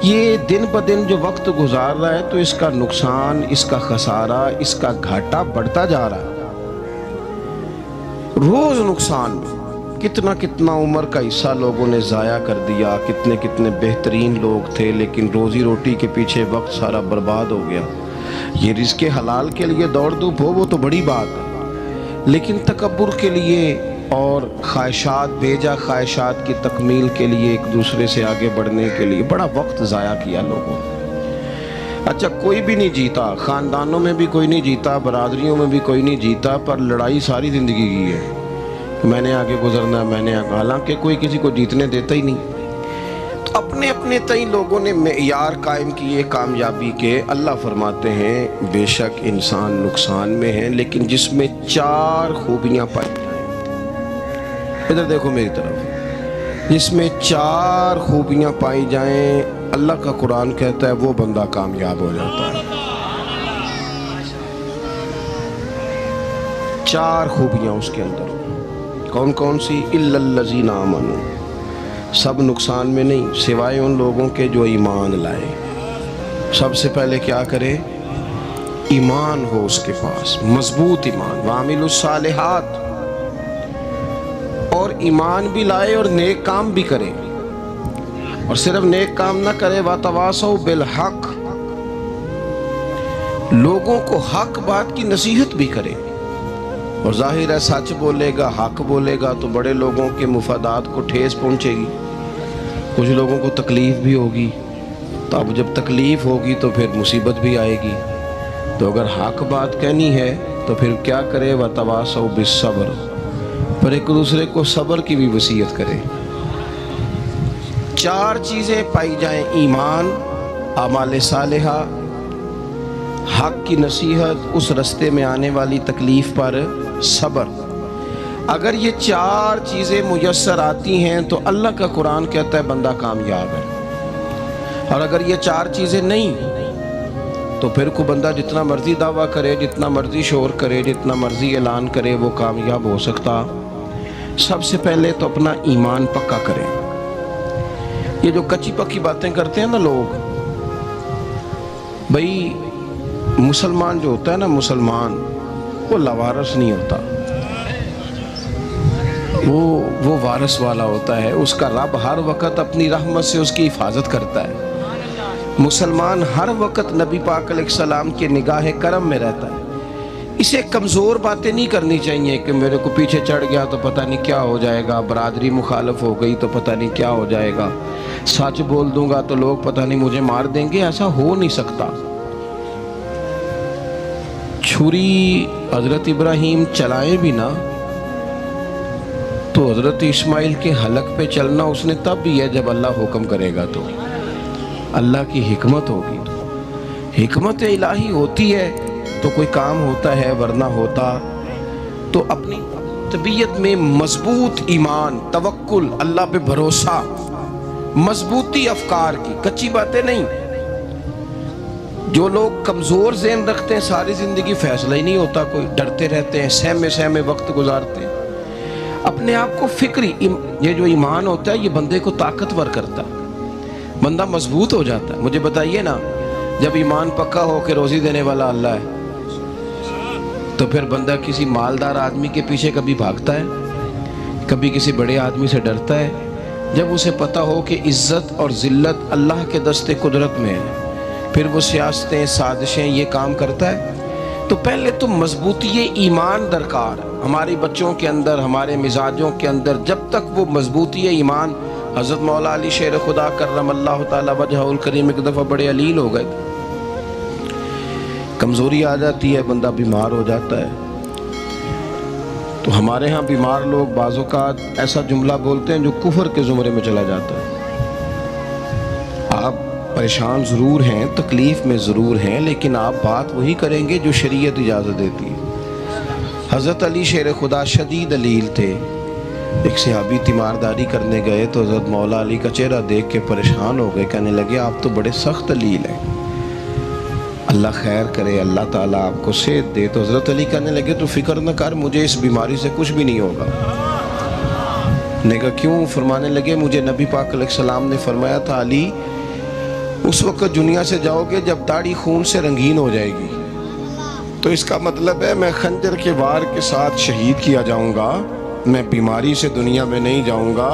یہ دن بدن جو وقت گزار رہا ہے تو اس کا نقصان، اس کا خسارہ، اس کا گھاٹا بڑھتا جا رہا ہے، روز نقصان میں۔ کتنا کتنا عمر کا حصہ لوگوں نے ضائع کر دیا، کتنے کتنے بہترین لوگ تھے لیکن روزی روٹی کے پیچھے وقت سارا برباد ہو گیا۔ یہ رزق حلال کے لیے دوڑ دھوپ ہو وہ تو بڑی بات ہے، لیکن تکبر کے لیے اور خواہشات، بیجا خواہشات کی تکمیل کے لیے، ایک دوسرے سے آگے بڑھنے کے لیے بڑا وقت ضائع کیا لوگوں نے۔ اچھا کوئی بھی نہیں جیتا، خاندانوں میں بھی کوئی نہیں جیتا، برادریوں میں بھی کوئی نہیں جیتا، پر لڑائی ساری زندگی کی ہے، میں نے آگے گزرنا، میں نے آگے، حالانکہ کوئی کسی کو جیتنے دیتا ہی نہیں۔ تو اپنے اپنے تئیں لوگوں نے معیار قائم کیے کامیابی کے۔ اللہ فرماتے ہیں بے شک انسان نقصان میں ہے، لیکن جس میں 4 خوبیاں پائی جائیں۔ ادھر دیکھو میری طرف، جس میں 4 خوبیاں پائی جائیں، اللہ کا قرآن کہتا ہے وہ بندہ کامیاب ہو جاتا ہے۔ 4 خوبیاں اس کے اندر، کون کون سی؟ الا الذین آمنوا، سب نقصان میں نہیں سوائے ان لوگوں کے جو ایمان لائے۔ سب سے پہلے کیا کرے؟ ایمان ہو اس کے پاس، مضبوط ایمان، وعملوا الصالحات، اور ایمان بھی لائے اور نیک کام بھی کرے، اور صرف نیک کام نہ کرے، وَتَوَاصَوْا بِالْحَقِّ، لوگوں کو حق بات کی نصیحت بھی کرے۔ اور ظاہر ہے سچ بولے گا، حق بولے گا تو بڑے لوگوں کے مفادات کو ٹھیس پہنچے گی، کچھ لوگوں کو تکلیف بھی ہوگی، تو اب جب تکلیف ہوگی تو پھر مصیبت بھی آئے گی۔ تو اگر حق بات کہنی ہے تو پھر کیا کرے؟ وَتَوَاصَوْا بِالصَّبْرِ، پر ایک دوسرے کو صبر کی بھی وصیت کرے۔ 4 چیزیں پائی جائیں، ایمان، اعمال صالحہ، حق کی نصیحت، اس رستے میں آنے والی تکلیف پر صبر۔ اگر یہ 4 چیزیں میسر آتی ہیں تو اللہ کا قرآن کہتا ہے بندہ کامیاب ہے۔ اور اگر یہ 4 چیزیں نہیں تو پھر کوئی بندہ جتنا مرضی دعویٰ کرے، جتنا مرضی شور کرے، جتنا مرضی اعلان کرے، وہ کامیاب ہو سکتا؟ سب سے پہلے تو اپنا ایمان پکا کریں۔ یہ جو کچی پکی باتیں کرتے ہیں نا لوگ، بھائی مسلمان جو ہوتا ہے نا، مسلمان وہ لاوارث نہیں ہوتا، وہ وارث والا ہوتا ہے۔ اس کا رب ہر وقت اپنی رحمت سے اس کی حفاظت کرتا ہے۔ مسلمان ہر وقت نبی پاک علیہ السلام کے نگاہ کرم میں رہتا ہے۔ اسے کمزور باتیں نہیں کرنی چاہیے کہ میرے کو پیچھے چڑھ گیا تو پتہ نہیں کیا ہو جائے گا، برادری مخالف ہو گئی تو پتہ نہیں کیا ہو جائے گا، سچ بول دوں گا تو لوگ پتہ نہیں مجھے مار دیں گے۔ ایسا ہو نہیں سکتا۔ چھری حضرت ابراہیم چلائیں بھی نا تو حضرت اسماعیل کے حلق پہ چلنا اس نے تب بھی ہے جب اللہ حکم کرے گا، تو اللہ کی حکمت ہوگی۔ حکمت الہی ہوتی ہے تو کوئی کام ہوتا ہے، ورنہ ہوتا تو اپنی طبیعت میں مضبوط ایمان، توکل، اللہ پہ بھروسہ، مضبوطی افکار کی، کچی باتیں نہیں۔ جو لوگ کمزور ذہن رکھتے ہیں ساری زندگی فیصلہ ہی نہیں ہوتا، کوئی ڈرتے رہتے ہیں، سہمے وقت گزارتے ہیں اپنے آپ کو فکری۔ یہ جو ایمان ہوتا ہے یہ بندے کو طاقتور کرتا ہے، بندہ مضبوط ہو جاتا ہے۔ مجھے بتائیے نا، جب ایمان پکا ہو کہ روزی دینے والا اللہ ہے تو پھر بندہ کسی مالدار آدمی کے پیچھے کبھی بھاگتا ہے، کبھی کسی بڑے آدمی سے ڈرتا ہے؟ جب اسے پتہ ہو کہ عزت اور ذلت اللہ کے دست قدرت میں ہے، پھر وہ سیاستیں، سازشیں یہ کام کرتا ہے۔ تو پہلے تو مضبوطی ایمان درکار ہمارے بچوں کے اندر، ہمارے مزاجوں کے اندر۔ جب تک وہ مضبوطی ایمان، حضرت مولا علی شیر خدا کرم اللہ تعالی وجہہ الکریم ایک دفعہ بڑے علیل ہو گئے، کمزوری آ جاتی ہے، بندہ بیمار ہو جاتا ہے۔ تو ہمارے ہاں بیمار لوگ بعض اوقات ایسا جملہ بولتے ہیں جو کفر کے زمرے میں چلا جاتا ہے۔ آپ پریشان ضرور ہیں، تکلیف میں ضرور ہیں، لیکن آپ بات وہی کریں گے جو شریعت اجازت دیتی ہے۔ حضرت علی شیر خدا شدید علیل تھے۔ ایک صحابی تیمارداری کرنے گئے تو حضرت مولا علی کا چہرہ دیکھ کے پریشان ہو گئے، کہنے لگے آپ تو بڑے سخت علیل ہیں، اللہ خیر کرے، اللہ تعالیٰ آپ کو صحت دے۔ تو حضرت علی کہنے لگے تو فکر نہ کر، مجھے اس بیماری سے کچھ بھی نہیں ہوگا۔ نے کہا کیوں؟ فرمانے لگے مجھے نبی پاک علیہ السلام نے فرمایا تھا علی اس وقت دنیا سے جاؤ گے جب داڑھی خون سے رنگین ہو جائے گی، تو اس کا مطلب ہے میں خنجر کے وار کے ساتھ شہید کیا جاؤں گا، میں بیماری سے دنیا میں نہیں جاؤں گا،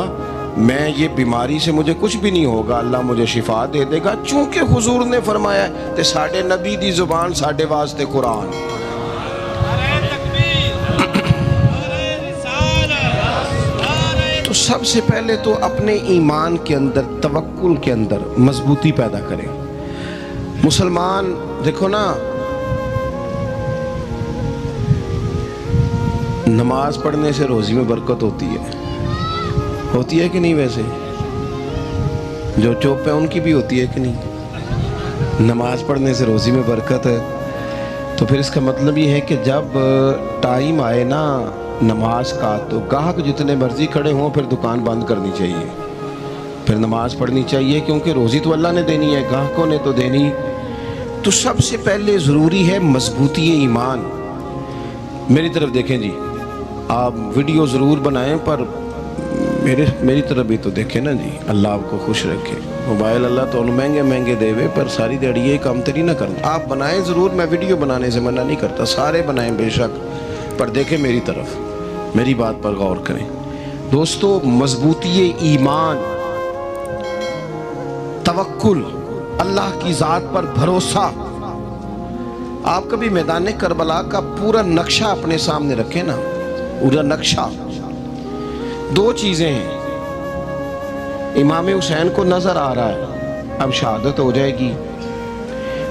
میں یہ بیماری سے مجھے کچھ بھی نہیں ہوگا، اللہ مجھے شفا دے دے گا۔ چونکہ حضور نے فرمایا ہے کہ ساڈے نبی دی زبان ساڈے واسطے قرآن۔ تو سب سے پہلے تو اپنے ایمان کے اندر، توکل کے اندر مضبوطی پیدا کریں۔ مسلمان دیکھو نا، نماز پڑھنے سے روزی میں برکت ہوتی ہے کہ نہیں؟ ویسے جو چوپ ہے ان کی بھی ہوتی ہے کہ نہیں؟ نماز پڑھنے سے روزی میں برکت ہے، تو پھر اس کا مطلب یہ ہے کہ جب ٹائم آئے نا نماز کا تو گاہک جتنے مرضی کھڑے ہوں پھر دکان بند کرنی چاہیے، پھر نماز پڑھنی چاہیے، کیونکہ روزی تو اللہ نے دینی ہے، گاہکوں نے تو دینی۔ تو سب سے پہلے ضروری ہے مضبوطی ایمان۔ میری طرف دیکھیں جی، آپ ویڈیو ضرور بنائیں پر میری طرف بھی تو دیکھیں نا جی، اللہ آپ کو خوش رکھے۔ موبائل اللہ تو مہنگے دے وے، پر ساری دیڑی یہ کام تری نہ کرنا۔ آپ بنائیں ضرور، میں ویڈیو بنانے سے منع نہیں کرتا، سارے بنائیں بے شک، پر دیکھیں میری طرف، میری بات پر غور کریں۔ دوستو، مضبوطی ایمان، توکل، اللہ کی ذات پر بھروسہ۔ آپ کبھی میدان کربلا کا پورا نقشہ اپنے سامنے رکھیں نا، پورا نقشہ۔ دو چیزیں ہیں، امام حسین کو نظر آ رہا ہے اب شہادت ہو جائے گی،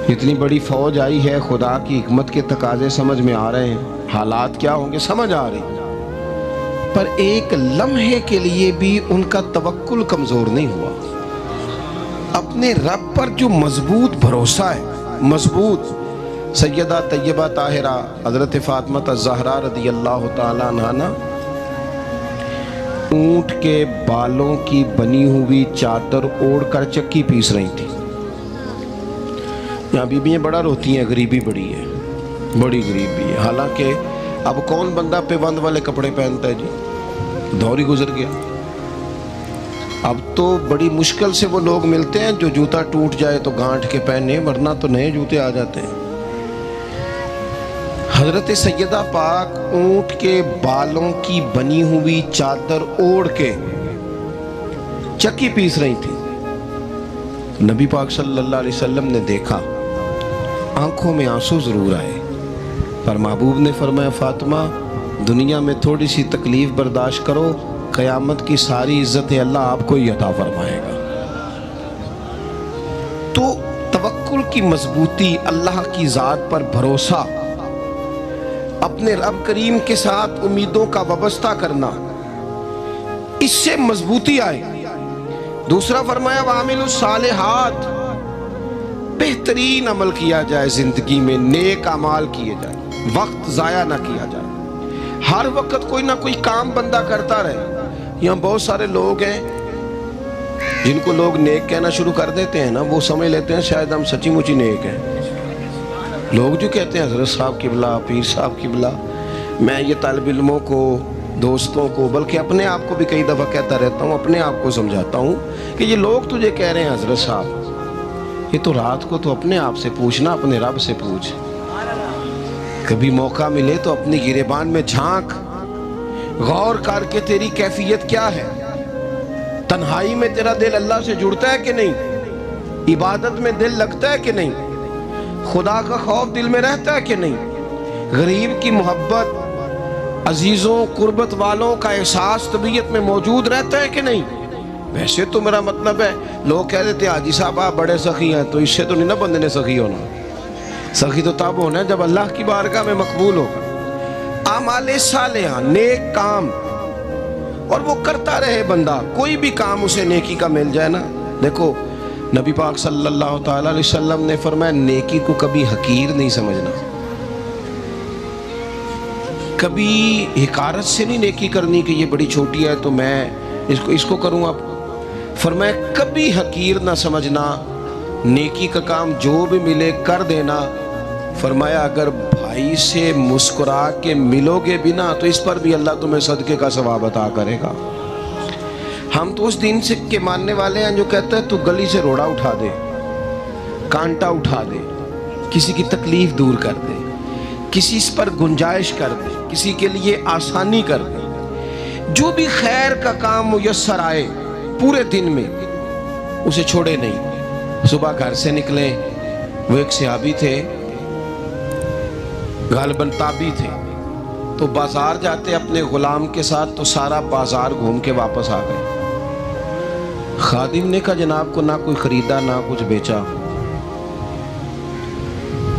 اتنی بڑی فوج آئی ہے، خدا کی حکمت کے تقاضے سمجھ میں آ رہے ہیں، حالات کیا ہوں گے سمجھ آ رہی، پر ایک لمحے کے لیے بھی ان کا توکل کمزور نہیں ہوا۔ اپنے رب پر جو مضبوط بھروسہ ہے، مضبوط۔ سیدہ طیبہ طاہرہ حضرت فاطمہ الزہرا رضی اللہ تعالیٰ عنہا نا اونٹ کے بالوں کی بنی ہوئی چادر اوڑھ کر چکی پیس رہی تھی۔ یہاں بیویاں بڑا روتی ہیں، غریبی بڑی ہے، بڑی غریبی ہے. حالانکہ اب کون بندہ پیبند والے کپڑے پہنتا ہے جی، دور ہی گزر گیا. اب تو بڑی مشکل سے وہ لوگ ملتے ہیں جو جوتا ٹوٹ جائے تو گانٹھ کے پہنے، ورنہ تو نئے جوتے آ جاتے ہیں. حضرت سیدہ پاک اونٹ کے بالوں کی بنی ہوئی چادر اوڑھ کے چکی پیس رہی تھی. نبی پاک صلی اللہ علیہ وسلم نے دیکھا، آنکھوں میں آنسو ضرور آئے، پر محبوب نے فرمایا فاطمہ دنیا میں تھوڑی سی تکلیف برداشت کرو، قیامت کی ساری عزتیں اللہ آپ کو ہی عطا فرمائے گا. تو توکل کی مضبوطی، اللہ کی ذات پر بھروسہ، اپنے رب کریم کے ساتھ امیدوں کا وابستہ کرنا، اس سے مضبوطی آئے. دوسرا فرمایا وَعَمِلُوا الصَّالِحَاتِ، بہترین عمل کیا جائے زندگی میں، نیک اعمال کیے جائے، وقت ضائع نہ کیا جائے. ہر وقت کوئی نہ کوئی کام بندہ کرتا رہے. یہاں بہت سارے لوگ ہیں جن کو لوگ نیک کہنا شروع کر دیتے ہیں نا، وہ سمجھ لیتے ہیں شاید ہم سچی مچی نیک ہیں. لوگ جو کہتے ہیں حضرت صاحب قبلہ، پیر صاحب قبلہ، میں یہ طالب علموں کو، دوستوں کو، بلکہ اپنے آپ کو بھی کئی دفعہ کہتا رہتا ہوں، اپنے آپ کو سمجھاتا ہوں کہ یہ لوگ تجھے کہہ رہے ہیں حضرت صاحب، یہ تو رات کو تو اپنے آپ سے پوچھنا، اپنے رب سے پوچھ. کبھی موقع ملے تو اپنی گریبان میں جھانک، غور کر کے تیری کیفیت کیا ہے. تنہائی میں تیرا دل اللہ سے جڑتا ہے کہ نہیں؟ عبادت میں دل لگتا ہے کہ نہیں؟ خدا کا خوف دل میں رہتا ہے کہ نہیں؟ غریب کی محبت، عزیزوں قربت والوں کا احساس طبیعت میں موجود رہتا ہے کہ نہیں؟ ویسے تو میرا مطلب ہے لوگ کہہ دیتے ہیں حاجی صاحب آپ بڑے سخی ہیں، تو اس سے تو نہیں نا بندے نے سخی ہونا. سخی تو تب ہونا ہے جب اللہ کی بارگاہ میں مقبول ہوگا. اعمال صالحہ، نیک کام، اور وہ کرتا رہے بندہ، کوئی بھی کام اسے نیکی کا مل جائے نا. دیکھو نبی پاک صلی اللہ تعالیٰ علیہ وسلم نے فرمایا نیکی کو کبھی حقیر نہیں سمجھنا، کبھی حقارت سے نہیں نیکی کرنی کہ یہ بڑی چھوٹی ہے تو میں اس کو کروں. اب فرمایا کبھی حقیر نہ سمجھنا، نیکی کا کام جو بھی ملے کر دینا. فرمایا اگر بھائی سے مسکرا کے ملو گے بھی نا تو اس پر بھی اللہ تمہیں صدقے کا ثواب عطا کرے گا. ہم تو اس دین سے کے ماننے والے ہیں جو کہتا ہے تو گلی سے روڑا اٹھا دے، کانٹا اٹھا دے، کسی کی تکلیف دور کر دے، کسی پر گنجائش کر دے، کسی کے لیے آسانی کر دے. جو بھی خیر کا کام میسر آئے پورے دن میں اسے چھوڑے نہیں. صبح گھر سے نکلے، وہ ایک صحابی تھے، غالباً تابعی تھے، تو بازار جاتے اپنے غلام کے ساتھ تو سارا بازار گھوم کے واپس آ گئے. خادم نے کہا جناب کو نہ کوئی خریدا نہ کچھ بیچا.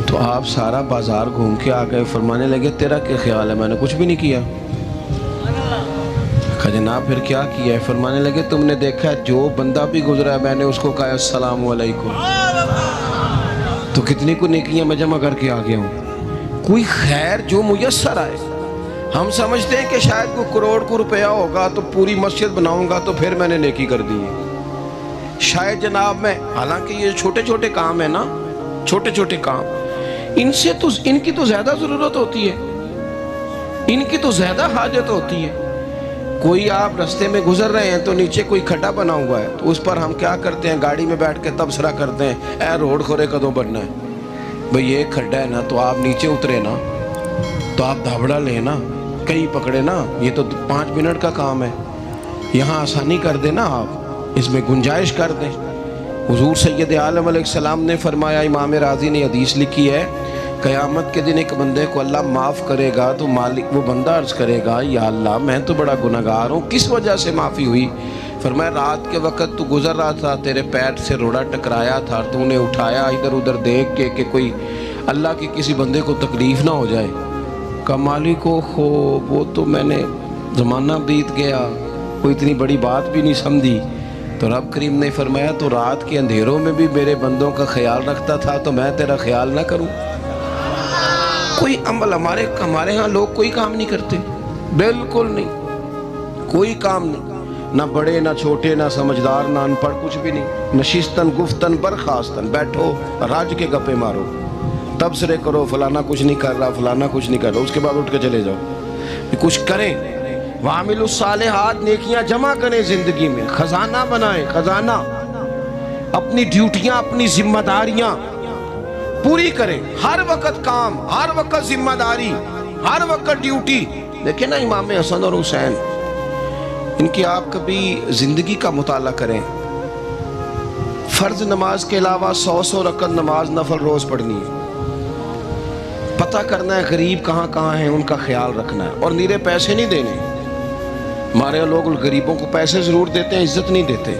تو آپ سارا بازار گھوم کے آ گئے. فرمانے لگے تیرا کیا خیال ہے؟ میں نے کچھ بھی نہیں کیا. کہا جناب پھر کیا کیا ہے؟ فرمانے لگے تم نے دیکھا جو بندہ بھی گزرا ہے میں نے اس کو کہا السلام علیکم. تو کتنی کو نیکیاں میں جمع کر کے آ گیا ہوں. کوئی خیر جو میسر آئے. ہم سمجھتے ہیں کہ شاید کوئی کروڑ کو روپیہ ہوگا تو پوری مسجد بناؤں گا تو پھر میں نے نیکی کر دی ہے. شاید جناب میں، حالانکہ یہ چھوٹے چھوٹے کام ہیں نا، چھوٹے چھوٹے کام، ان کی تو زیادہ ضرورت ہوتی ہے، ان کی تو زیادہ حاجت ہوتی ہے. کوئی آپ رستے میں گزر رہے ہیں تو نیچے کوئی کھڈا بنا ہوا ہے تو اس پر ہم کیا کرتے ہیں؟ گاڑی میں بیٹھ کے تبصرہ کرتے ہیں اے روڈ کھورے کدوں بننا ہے. بھئی یہ کھڈا ہے نا تو آپ نیچے اترے نا، تو آپ دھابڑا لیں نا، کئی پکڑے نا، یہ تو 5 منٹ کا کام ہے. یہاں آسانی کر دیں نا، آپ اس میں گنجائش کر دیں. حضور سید عالم علیہ السلام نے فرمایا، امام راضی نے حدیث لکھی ہے، قیامت کے دن ایک بندے کو اللہ معاف کرے گا تو مالک وہ بندہ عرض کرے گا یا اللہ میں تو بڑا گناہگار ہوں، کس وجہ سے معافی ہوئی؟ فرمایا رات کے وقت تو گزر رہا تھا، تیرے پیر سے روڑا ٹکرایا تھا، تو نے اٹھایا ادھر ادھر دیکھ کے کہ کوئی اللہ کے کسی بندے کو تکلیف نہ ہو جائے. کہا مالک ہو وہ تو میں نے زمانہ بیت گیا، کوئی اتنی بڑی بات بھی نہیں سمجھی. تو رب کریم نے فرمایا تو رات کے اندھیروں میں بھی میرے بندوں کا خیال رکھتا تھا تو میں تیرا خیال نہ کروں؟ کوئی عمل ہمارے ہاں لوگ کوئی کام نہیں کرتے، بالکل نہیں، کوئی کام نہیں. نہ بڑے نہ چھوٹے نہ سمجھدار نہ ان پڑھ، کچھ بھی نہیں. نشستن گفتن برخاستن، بیٹھو راج کے گپے مارو، تبصرے کرو فلانا کچھ نہیں کر رہا، فلانا کچھ نہیں کر رہا، اس کے بعد اٹھ کے چلے جاؤ. کچھ کریں. وعملوا الصالحات، نیکیاں جمع کریں زندگی میں، خزانہ بنائیں، خزانہ. اپنی ڈیوٹیاں اپنی ذمہ داریاں پوری کریں. ہر وقت کام، ہر وقت ذمہ داری، ہر وقت ڈیوٹی. دیکھیں نا امام حسن اور حسین، ان کی آپ کبھی زندگی کا مطالعہ کریں. فرض نماز کے علاوہ 100 رکعت نماز نفل روز پڑھنی ہے. پتہ کرنا ہے غریب کہاں کہاں ہیں، ان کا خیال رکھنا ہے. اور نیرے پیسے نہیں دینے. ہمارے یہاں لوگ غریبوں کو پیسے ضرور دیتے ہیں، عزت نہیں دیتے.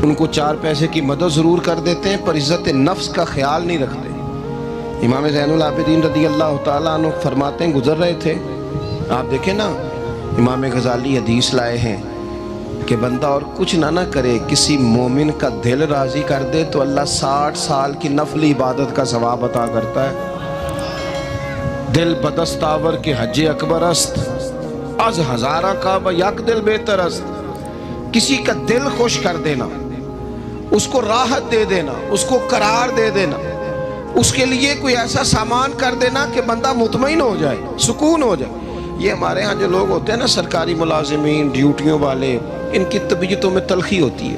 ان کو 4 پیسے کی مدد ضرور کر دیتے ہیں، پر عزت نفس کا خیال نہیں رکھتے. امام زین العابدین رضی اللہ تعالیٰ عنہ فرماتے ہیں، گزر رہے تھے، آپ دیکھیں نا، امام غزالی حدیث لائے ہیں کہ بندہ اور کچھ نہ کرے، کسی مومن کا دل راضی کر دے تو اللہ 60 سال کی نفلی عبادت کا ثواب عطا کرتا ہے. دل بدستاور کے حج اکبر است، از ہزارہ کعبہ یک دل بہتر است. کسی کا دل خوش کر دینا، اس کو راحت دے دینا، اس کو قرار دے دینا، اس کے لیے کوئی ایسا سامان کر دینا کہ بندہ مطمئن ہو جائے، سکون ہو جائے. یہ ہمارے ہاں جو لوگ ہوتے ہیں نا، سرکاری ملازمین، ڈیوٹیوں والے، ان کی طبیعتوں میں تلخی ہوتی ہے.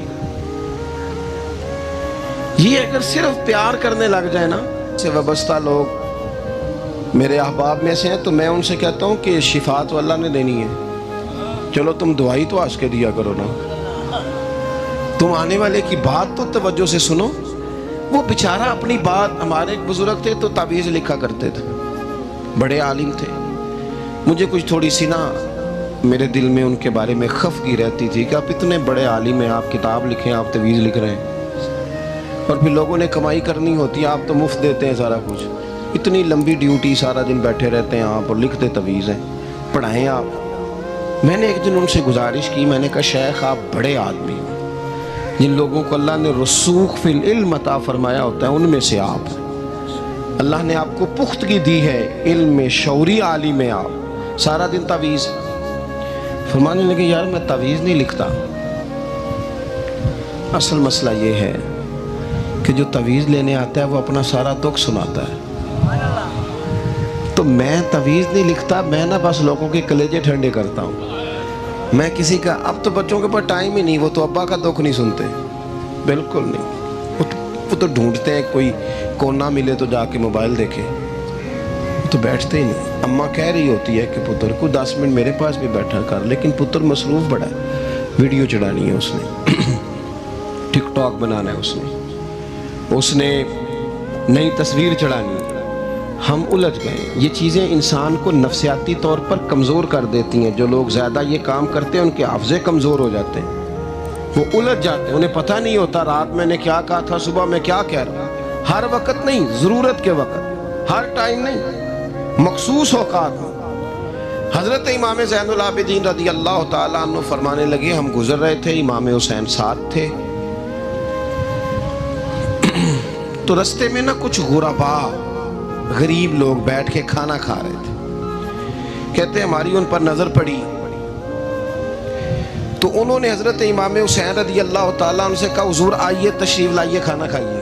یہ اگر صرف پیار کرنے لگ جائے نا، سے وابستہ لوگ میرے احباب میں سے ہیں، تو میں ان سے کہتا ہوں کہ شفا تو اللہ نے دینی ہے، چلو تم دعائی تو آج کے دیا کرو نا. تم آنے والے کی بات تو توجہ سے سنو. وہ بیچارہ اپنی بات، ہمارے ایک بزرگ تھے تو تعویذ لکھا کرتے تھے، بڑے عالم تھے. مجھے کچھ تھوڑی سی نا میرے دل میں ان کے بارے میں خفگی رہتی تھی کہ آپ اتنے بڑے عالم ہیں، آپ کتاب لکھیں، آپ تعویذ لکھ رہے ہیں، اور پھر لوگوں نے کمائی کرنی ہوتی ہے، آپ تو مفت دیتے ہیں سارا کچھ. اتنی لمبی ڈیوٹی، سارا دن بیٹھے رہتے ہیں آپ اور لکھتے تعویذ ہیں، پڑھائیں آپ. میں نے ایک دن ان سے گزارش کی، میں نے کہا شیخ آپ بڑے آدمی ہیں، جن لوگوں کو اللہ نے رسوخ فی العلم عطا فرمایا ہوتا ہے ان میں سے آپ ہیں. اللہ نے آپ کو پختگی دی ہے، علم میں شعوری عالم میں، آپ سارا دن تعویذ. فرمانے لگے یار میں تعویذ نہیں لکھتا، اصل مسئلہ یہ ہے کہ جو تعویذ لینے آتا ہے وہ اپنا سارا دکھ سناتا ہے. تو میں تعویذ نہیں لکھتا، میں نا بس لوگوں کے کلیجے ٹھنڈے کرتا ہوں. میں کسی کا، اب تو بچوں کے پاس ٹائم ہی نہیں، وہ تو ابا کا دکھ نہیں سنتے، بالکل نہیں. وہ تو ڈھونڈتے ہیں کوئی کونا ملے تو جا کے موبائل دیکھے، تو بیٹھتے ہی نہیں. اماں کہہ رہی ہوتی ہے کہ پتر کو 10 منٹ میرے پاس بھی بیٹھا کر، لیکن پتر مصروف بڑا ہے، ویڈیو چڑھانی ہے اس نے، ٹک ٹاک بنانا ہے اس نے نئی تصویر چڑھانی ہے. ہم الجھ گئے. یہ چیزیں انسان کو نفسیاتی طور پر کمزور کر دیتی ہیں. جو لوگ زیادہ یہ کام کرتے ہیں ان کے حافظے کمزور ہو جاتے ہیں، وہ الجھ جاتے ہیں، انہیں پتہ نہیں ہوتا رات میں نے کیا کہا تھا، صبح میں کیا کہہ رہا ہوں. ہر وقت نہیں، ضرورت کے وقت، ہر ٹائم نہیں، مخصوص اوقات میں. حضرت امام زین العابدین رضی اللہ تعالیٰ عنہ فرمانے لگے، ہم گزر رہے تھے، امام حسین ساتھ تھے، تو رستے میں نا کچھ غربا، غریب لوگ بیٹھ کے کھانا کھا رہے تھے. کہتے ہماری ان پر نظر پڑی تو انہوں نے حضرت امام حسین رضی اللہ تعالیٰ عنہ سے کہا حضور آئیے، تشریف لائیے، کھانا کھائیے.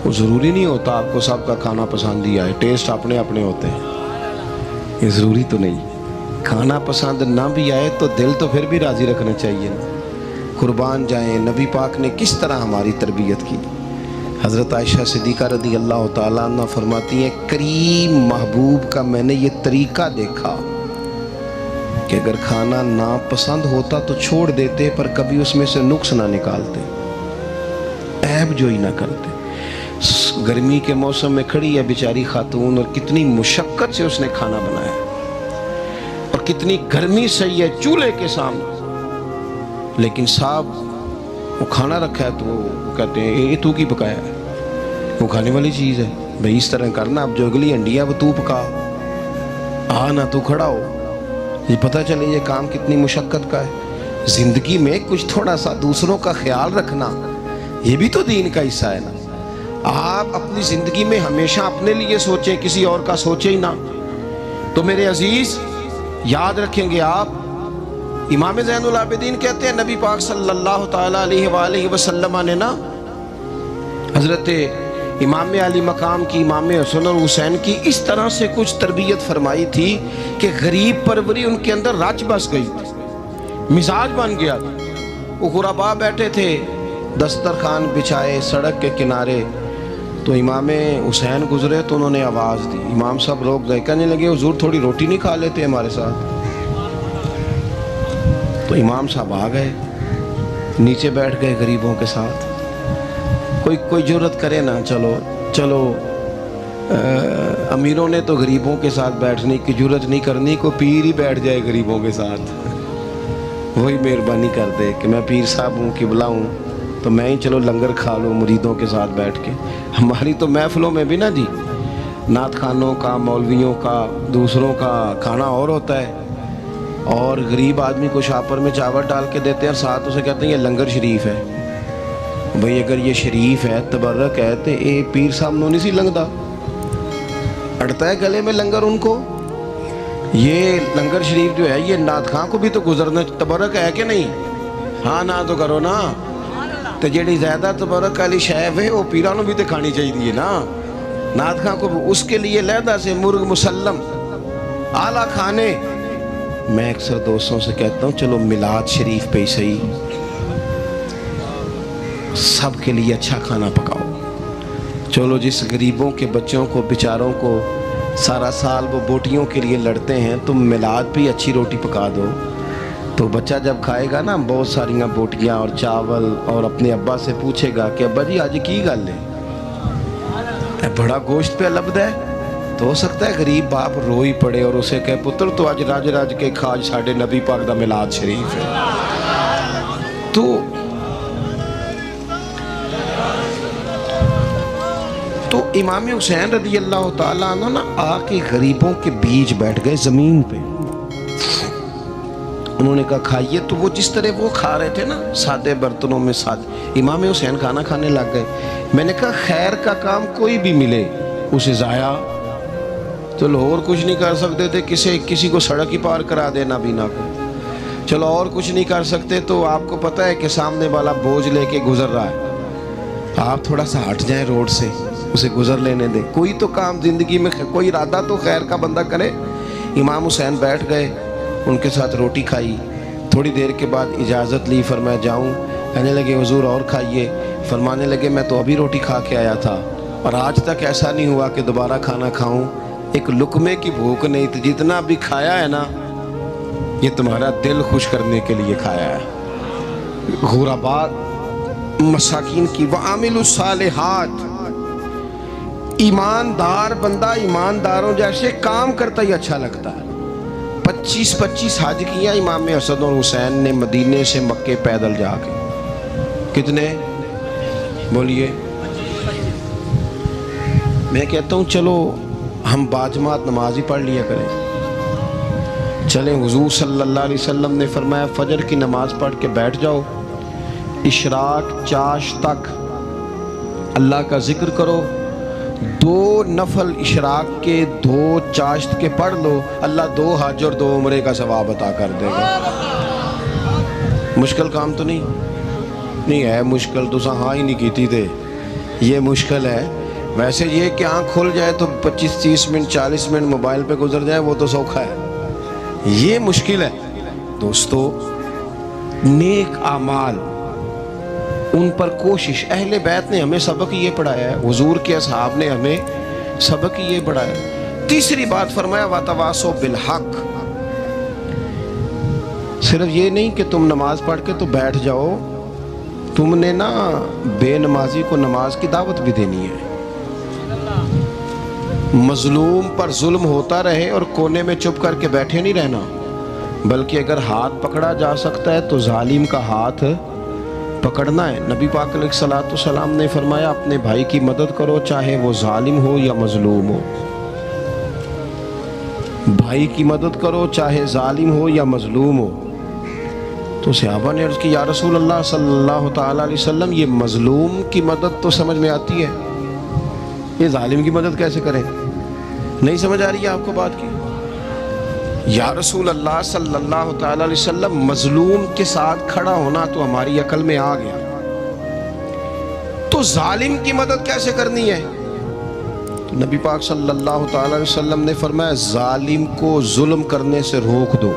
وہ ضروری نہیں ہوتا آپ کو سب کا کھانا پسند ہی آئے، ٹیسٹ اپنے اپنے ہوتے ہیں، یہ ضروری تو نہیں. کھانا پسند نہ بھی آئے تو دل تو پھر بھی راضی رکھنا چاہیے نا. قربان جائیں، نبی پاک نے کس طرح ہماری تربیت کی. حضرت عائشہ صدیقہ رضی اللہ تعالیٰ عنہ فرماتی ہیں، کریم محبوب کا میں نے یہ طریقہ دیکھا کہ اگر کھانا ناپسند ہوتا تو چھوڑ دیتے، پر کبھی اس میں سے نقص نہ نکالتے، عیب جوئی نہ کرتے. گرمی کے موسم میں کھڑی ہے بیچاری خاتون، اور کتنی مشقت سے اس نے کھانا بنایا، اور کتنی گرمی صحیح ہے چولہے کے سامنے، لیکن صاحب وہ کھانا رکھا ہے تو وہ کہتے ہیں یہ تو کی پکایا ہے، وہ کھانے والی چیز ہے بھئی، اس طرح کرنا، اب جو اگلی ہنڈی ہے وہ تو پکا، نہ تو کھڑا ہو. یہ پتہ چلے یہ کام کتنی مشقت کا ہے. زندگی میں کچھ تھوڑا سا دوسروں کا خیال رکھنا یہ بھی تو دین کا حصہ ہے نا. آپ اپنی زندگی میں ہمیشہ اپنے لیے سوچیں، کسی اور کا سوچیں ہی نہ. تو میرے عزیز یاد رکھیں گے آپ، امام زین العابدین کہتے ہیں نبی پاک صلی اللہ تعالیٰ علیہ وآلہ وسلم نے نا حضرت امام علی مقام کی، امام حسن اور حسین کی اس طرح سے کچھ تربیت فرمائی تھی کہ غریب پروری ان کے اندر رچ بس گئی تھی، مزاج بن گیا تھا۔ وہ غربا بیٹھے تھے دسترخوان بچھائے سڑک کے کنارے، تو امام حسین گزرے تو انہوں نے آواز دی، امام صاحب روک گئے، کہنے لگے حضور تھوڑی روٹی نہیں کھا لیتے ہمارے ساتھ؟ تو امام صاحب آ گئے، نیچے بیٹھ گئے غریبوں کے ساتھ۔ کوئی جرت کرے نا، چلو امیروں نے تو غریبوں کے ساتھ بیٹھنے کی جرت نہیں کرنی، کوئی پیر ہی بیٹھ جائے غریبوں کے ساتھ، وہی مہربانی کر دے کہ میں پیر صاحب ہوں، قبلہ ہوں، تو میں ہی چلو لنگر کھا لوں مریدوں کے ساتھ بیٹھ کے۔ ہماری تو محفلوں میں بھی نا جی نعت خانوں کا، مولویوں کا، دوسروں کا کھانا اور ہوتا ہے، اور غریب آدمی کو شاپر میں چاول ڈال کے دیتے ہیں اور ساتھ اسے کہتے ہیں یہ لنگر شریف ہے۔ بھئی اگر یہ شریف ہے، تبرک ہے، تو اے پیر صاحب نو نہیں سی لنگدا، اڑتا ہے گلے میں لنگر ان کو۔ یہ لنگر شریف جو ہے یہ نعت خاں کو بھی تو گزرنا تبرک ہے کہ نہیں؟ ہاں نہ تو کرو نا، تو جیڑی زیادہ تبرک والی شے ہے وہ پیرانوں بھی تو کھانی چاہیے نا، نعت خاں کو اس کے لیے لہدہ سے مرغ مسلم اعلیٰ کھانے۔ میں اکثر دوستوں سے کہتا ہوں چلو میلاد شریف پہ ہی صحیح سب کے لیے اچھا کھانا پکاؤ، چلو جس غریبوں کے بچوں کو بیچاروں کو سارا سال وہ بوٹیوں کے لیے لڑتے ہیں، تم میلاد بھی اچھی روٹی پکا دو، تو بچہ جب کھائے گا نا بہت ساریاں بوٹیاں اور چاول، اور اپنے ابا سے پوچھے گا کہ ابا جی آج کی گل ہے، بڑا گوشت پہ لبد ہے، تو ہو سکتا ہے غریب باپ رو ہی پڑے اور اسے کہے پتر تو آج راج راج کے کھاج ساڑھے نبی پاک دا میلاد شریف ہے۔ تو امام حسین رضی اللہ تعالیٰ عنہ نا آ کے غریبوں کے بیچ بیٹھ گئے زمین پہ، انہوں نے کہا کھائیے، تو وہ جس طرح وہ کھا رہے تھے نا سادے برتنوں میں سادے، امام حسین کھانا کھانے لگ گئے۔ میں نے کہا خیر کا کام کوئی بھی ملے اسے ضائع، چلو اور کچھ نہیں کر سکتے تھے، کسی کو سڑک ہی پار کرا دے نابینا کو، چلو اور کچھ نہیں کر سکتے، تو آپ کو پتہ ہے کہ سامنے والا بوجھ لے کے گزر رہا ہے، آپ تھوڑا سا ہٹ جائیں روڈ سے، اسے گزر لینے دیں، کوئی تو کام زندگی میں کوئی ارادہ تو خیر کا بندہ کرے۔ امام حسین بیٹھ گئے، ان کے ساتھ روٹی کھائی، تھوڑی دیر کے بعد اجازت لی، فرمایا جاؤں؟ کہنے لگے حضور اور کھائیے، فرمانے لگے میں تو ابھی روٹی کھا کے آیا تھا اور آج تک ایسا نہیں ہوا کہ دوبارہ کھانا کھاؤں، ایک لقمے کی بھوک نہیں تھی، جتنا بھی کھایا ہے نا یہ تمہارا دل خوش کرنے کے لیے کھایا ہے۔ غرباء مساکین کی وعامل الصالحات، ایماندار بندہ ایمانداروں جیسے کام کرتا ہی اچھا لگتا ہے۔ 25 حج کیا امام حسن اور حسین نے مدینے سے مکے پیدل جا کے، کتنے بولیے؟ میں کہتا ہوں چلو ہم باجماعت نماز ہی پڑھ لیا کریں، چلیں حضور صلی اللہ علیہ وسلم نے فرمایا فجر کی نماز پڑھ کے بیٹھ جاؤ، اشراق چاش تک اللہ کا ذکر کرو، 2 نفل اشراق کے 2 چاشت کے پڑھ لو، اللہ 2 حج اور 2 عمرے کا ثواب عطا کر دے گا۔ مشکل کام تو نہیں ہے، مشکل تو ہاں ہی نہیں کیتی تھے، یہ مشکل ہے۔ ویسے یہ کہ آنکھ کھل جائے تو 25-30 منٹ 40 منٹ موبائل پہ گزر جائے وہ تو سوکھا ہے، یہ مشکل ہے۔ دوستو نیک اعمال ان پر کوشش، اہل بیت نے ہمیں سبق یہ پڑھایا ہے، حضور کے اصحاب نے ہمیں سبق یہ پڑھایا ہے۔ تیسری بات فرمایا وَتَوَاصَوْا بِالْحَقِّ، صرف یہ نہیں کہ تم نماز پڑھ کے تو بیٹھ جاؤ، تم نے نا بے نمازی کو نماز کی دعوت بھی دینی ہے، مظلوم پر ظلم ہوتا رہے اور کونے میں چپ کر کے بیٹھے نہیں رہنا، بلکہ اگر ہاتھ پکڑا جا سکتا ہے تو ظالم کا ہاتھ پکڑنا ہے۔ نبی پاک علیہ الصلوۃ والسلام نے فرمایا اپنے بھائی کی مدد کرو چاہے وہ ظالم ہو یا مظلوم ہو، بھائی کی مدد کرو چاہے ظالم ہو یا مظلوم ہو۔ تو صحابہ نے عرض کی یا رسول اللہ صلی اللہ تعالیٰ علیہ وسلم یہ مظلوم کی مدد تو سمجھ میں آتی ہے، یہ ظالم کی مدد کیسے کریں؟ نہیں سمجھ آ رہی ہے آپ کو بات کی؟ یا رسول اللہ صلی اللہ تعالی علیہ وسلم مظلوم کے ساتھ کھڑا ہونا تو ہماری عقل میں آ گیا، تو ظالم کی مدد کیسے کرنی ہے؟ تو نبی پاک صلی اللہ تعالی علیہ وسلم نے فرمایا ظالم کو ظلم کرنے سے روک دو،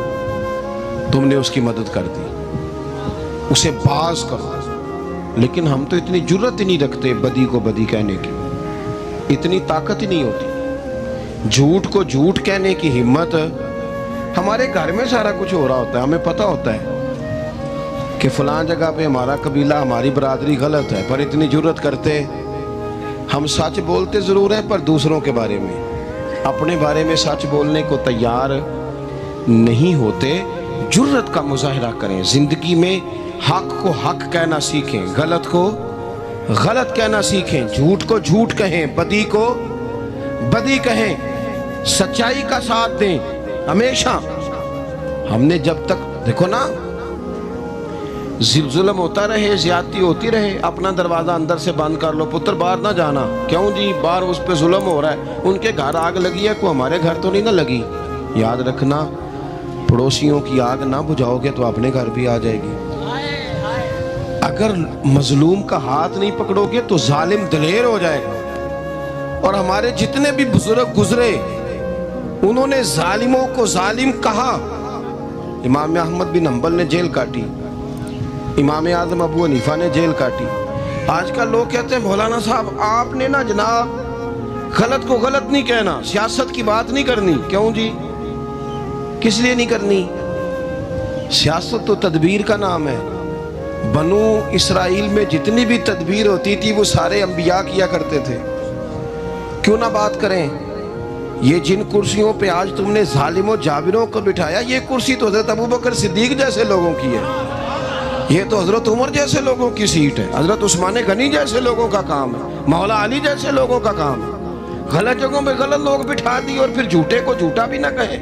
تم نے اس کی مدد کر دی، اسے باز کرو۔ لیکن ہم تو اتنی جرت ہی نہیں رکھتے بدی کو بدی کہنے کی، اتنی طاقت ہی نہیں ہوتی، جھوٹ کو جھوٹ کہنے کی ہمت۔ ہمارے گھر میں سارا کچھ ہو رہا ہوتا ہے، ہمیں پتہ ہوتا ہے کہ فلاں جگہ پہ ہمارا قبیلہ ہماری برادری غلط ہے، پر اتنی جرت کرتے ہم سچ بولتے ضرور ہیں پر دوسروں کے بارے میں، اپنے بارے میں سچ بولنے کو تیار نہیں ہوتے۔ جرت کا مظاہرہ کریں، زندگی میں حق کو حق کہنا سیکھیں، غلط کو غلط کہنا سیکھیں، جھوٹ کو جھوٹ کہیں، بدی کو بدی کہیں، سچائی کا ساتھ دیں ہمیشہ۔ ہم نے جب تک دیکھو نا ظلم ہوتا رہے، زیادتی ہوتی رہے، اپنا دروازہ اندر سے بند کر لو، پتر باہر نہ جانا، کیوں جی باہر اس پہ ظلم ہو رہا ہے، ان کے گھر آگ لگی ہے، کوئی ہمارے گھر تو نہیں نہ لگی۔ یاد رکھنا پڑوسیوں کی آگ نہ بجھاؤ گے تو اپنے گھر بھی آ جائے گی۔ اگر مظلوم کا ہاتھ نہیں پکڑو گے تو ظالم دلیر ہو جائے گا۔ اور ہمارے جتنے بھی بزرگ گزرے انہوں نے ظالموں کو ظالم کہا۔ امام احمد بن حنبل نے جیل کاٹی، امام اعظم ابو حنیفہ نے جیل کاٹی۔ آج کل لوگ کہتے ہیں مولانا صاحب آپ نے نا جناب غلط کو غلط نہیں کہنا، سیاست کی بات نہیں کرنی۔ کیوں جی؟ کس لیے نہیں کرنی؟ سیاست تو تدبیر کا نام ہے۔ بنو اسرائیل میں جتنی بھی تدبیر ہوتی تھی وہ سارے انبیاء کیا کرتے تھے۔ کیوں نہ بات کریں؟ یہ جن کرسیوں پہ آج تم نے ظالموں جابروں کو بٹھایا، یہ کرسی تو حضرت ابوبکر صدیق جیسے لوگوں کی ہے، یہ تو حضرت عمر جیسے لوگوں کی سیٹ ہے، حضرت عثمان غنی جیسے لوگوں کا کام ہے، مولا علی جیسے لوگوں کا کام ہے۔ غلط جگہوں پہ غلط لوگ بٹھا دی اور پھر جھوٹے کو جھوٹا بھی نہ کہیں،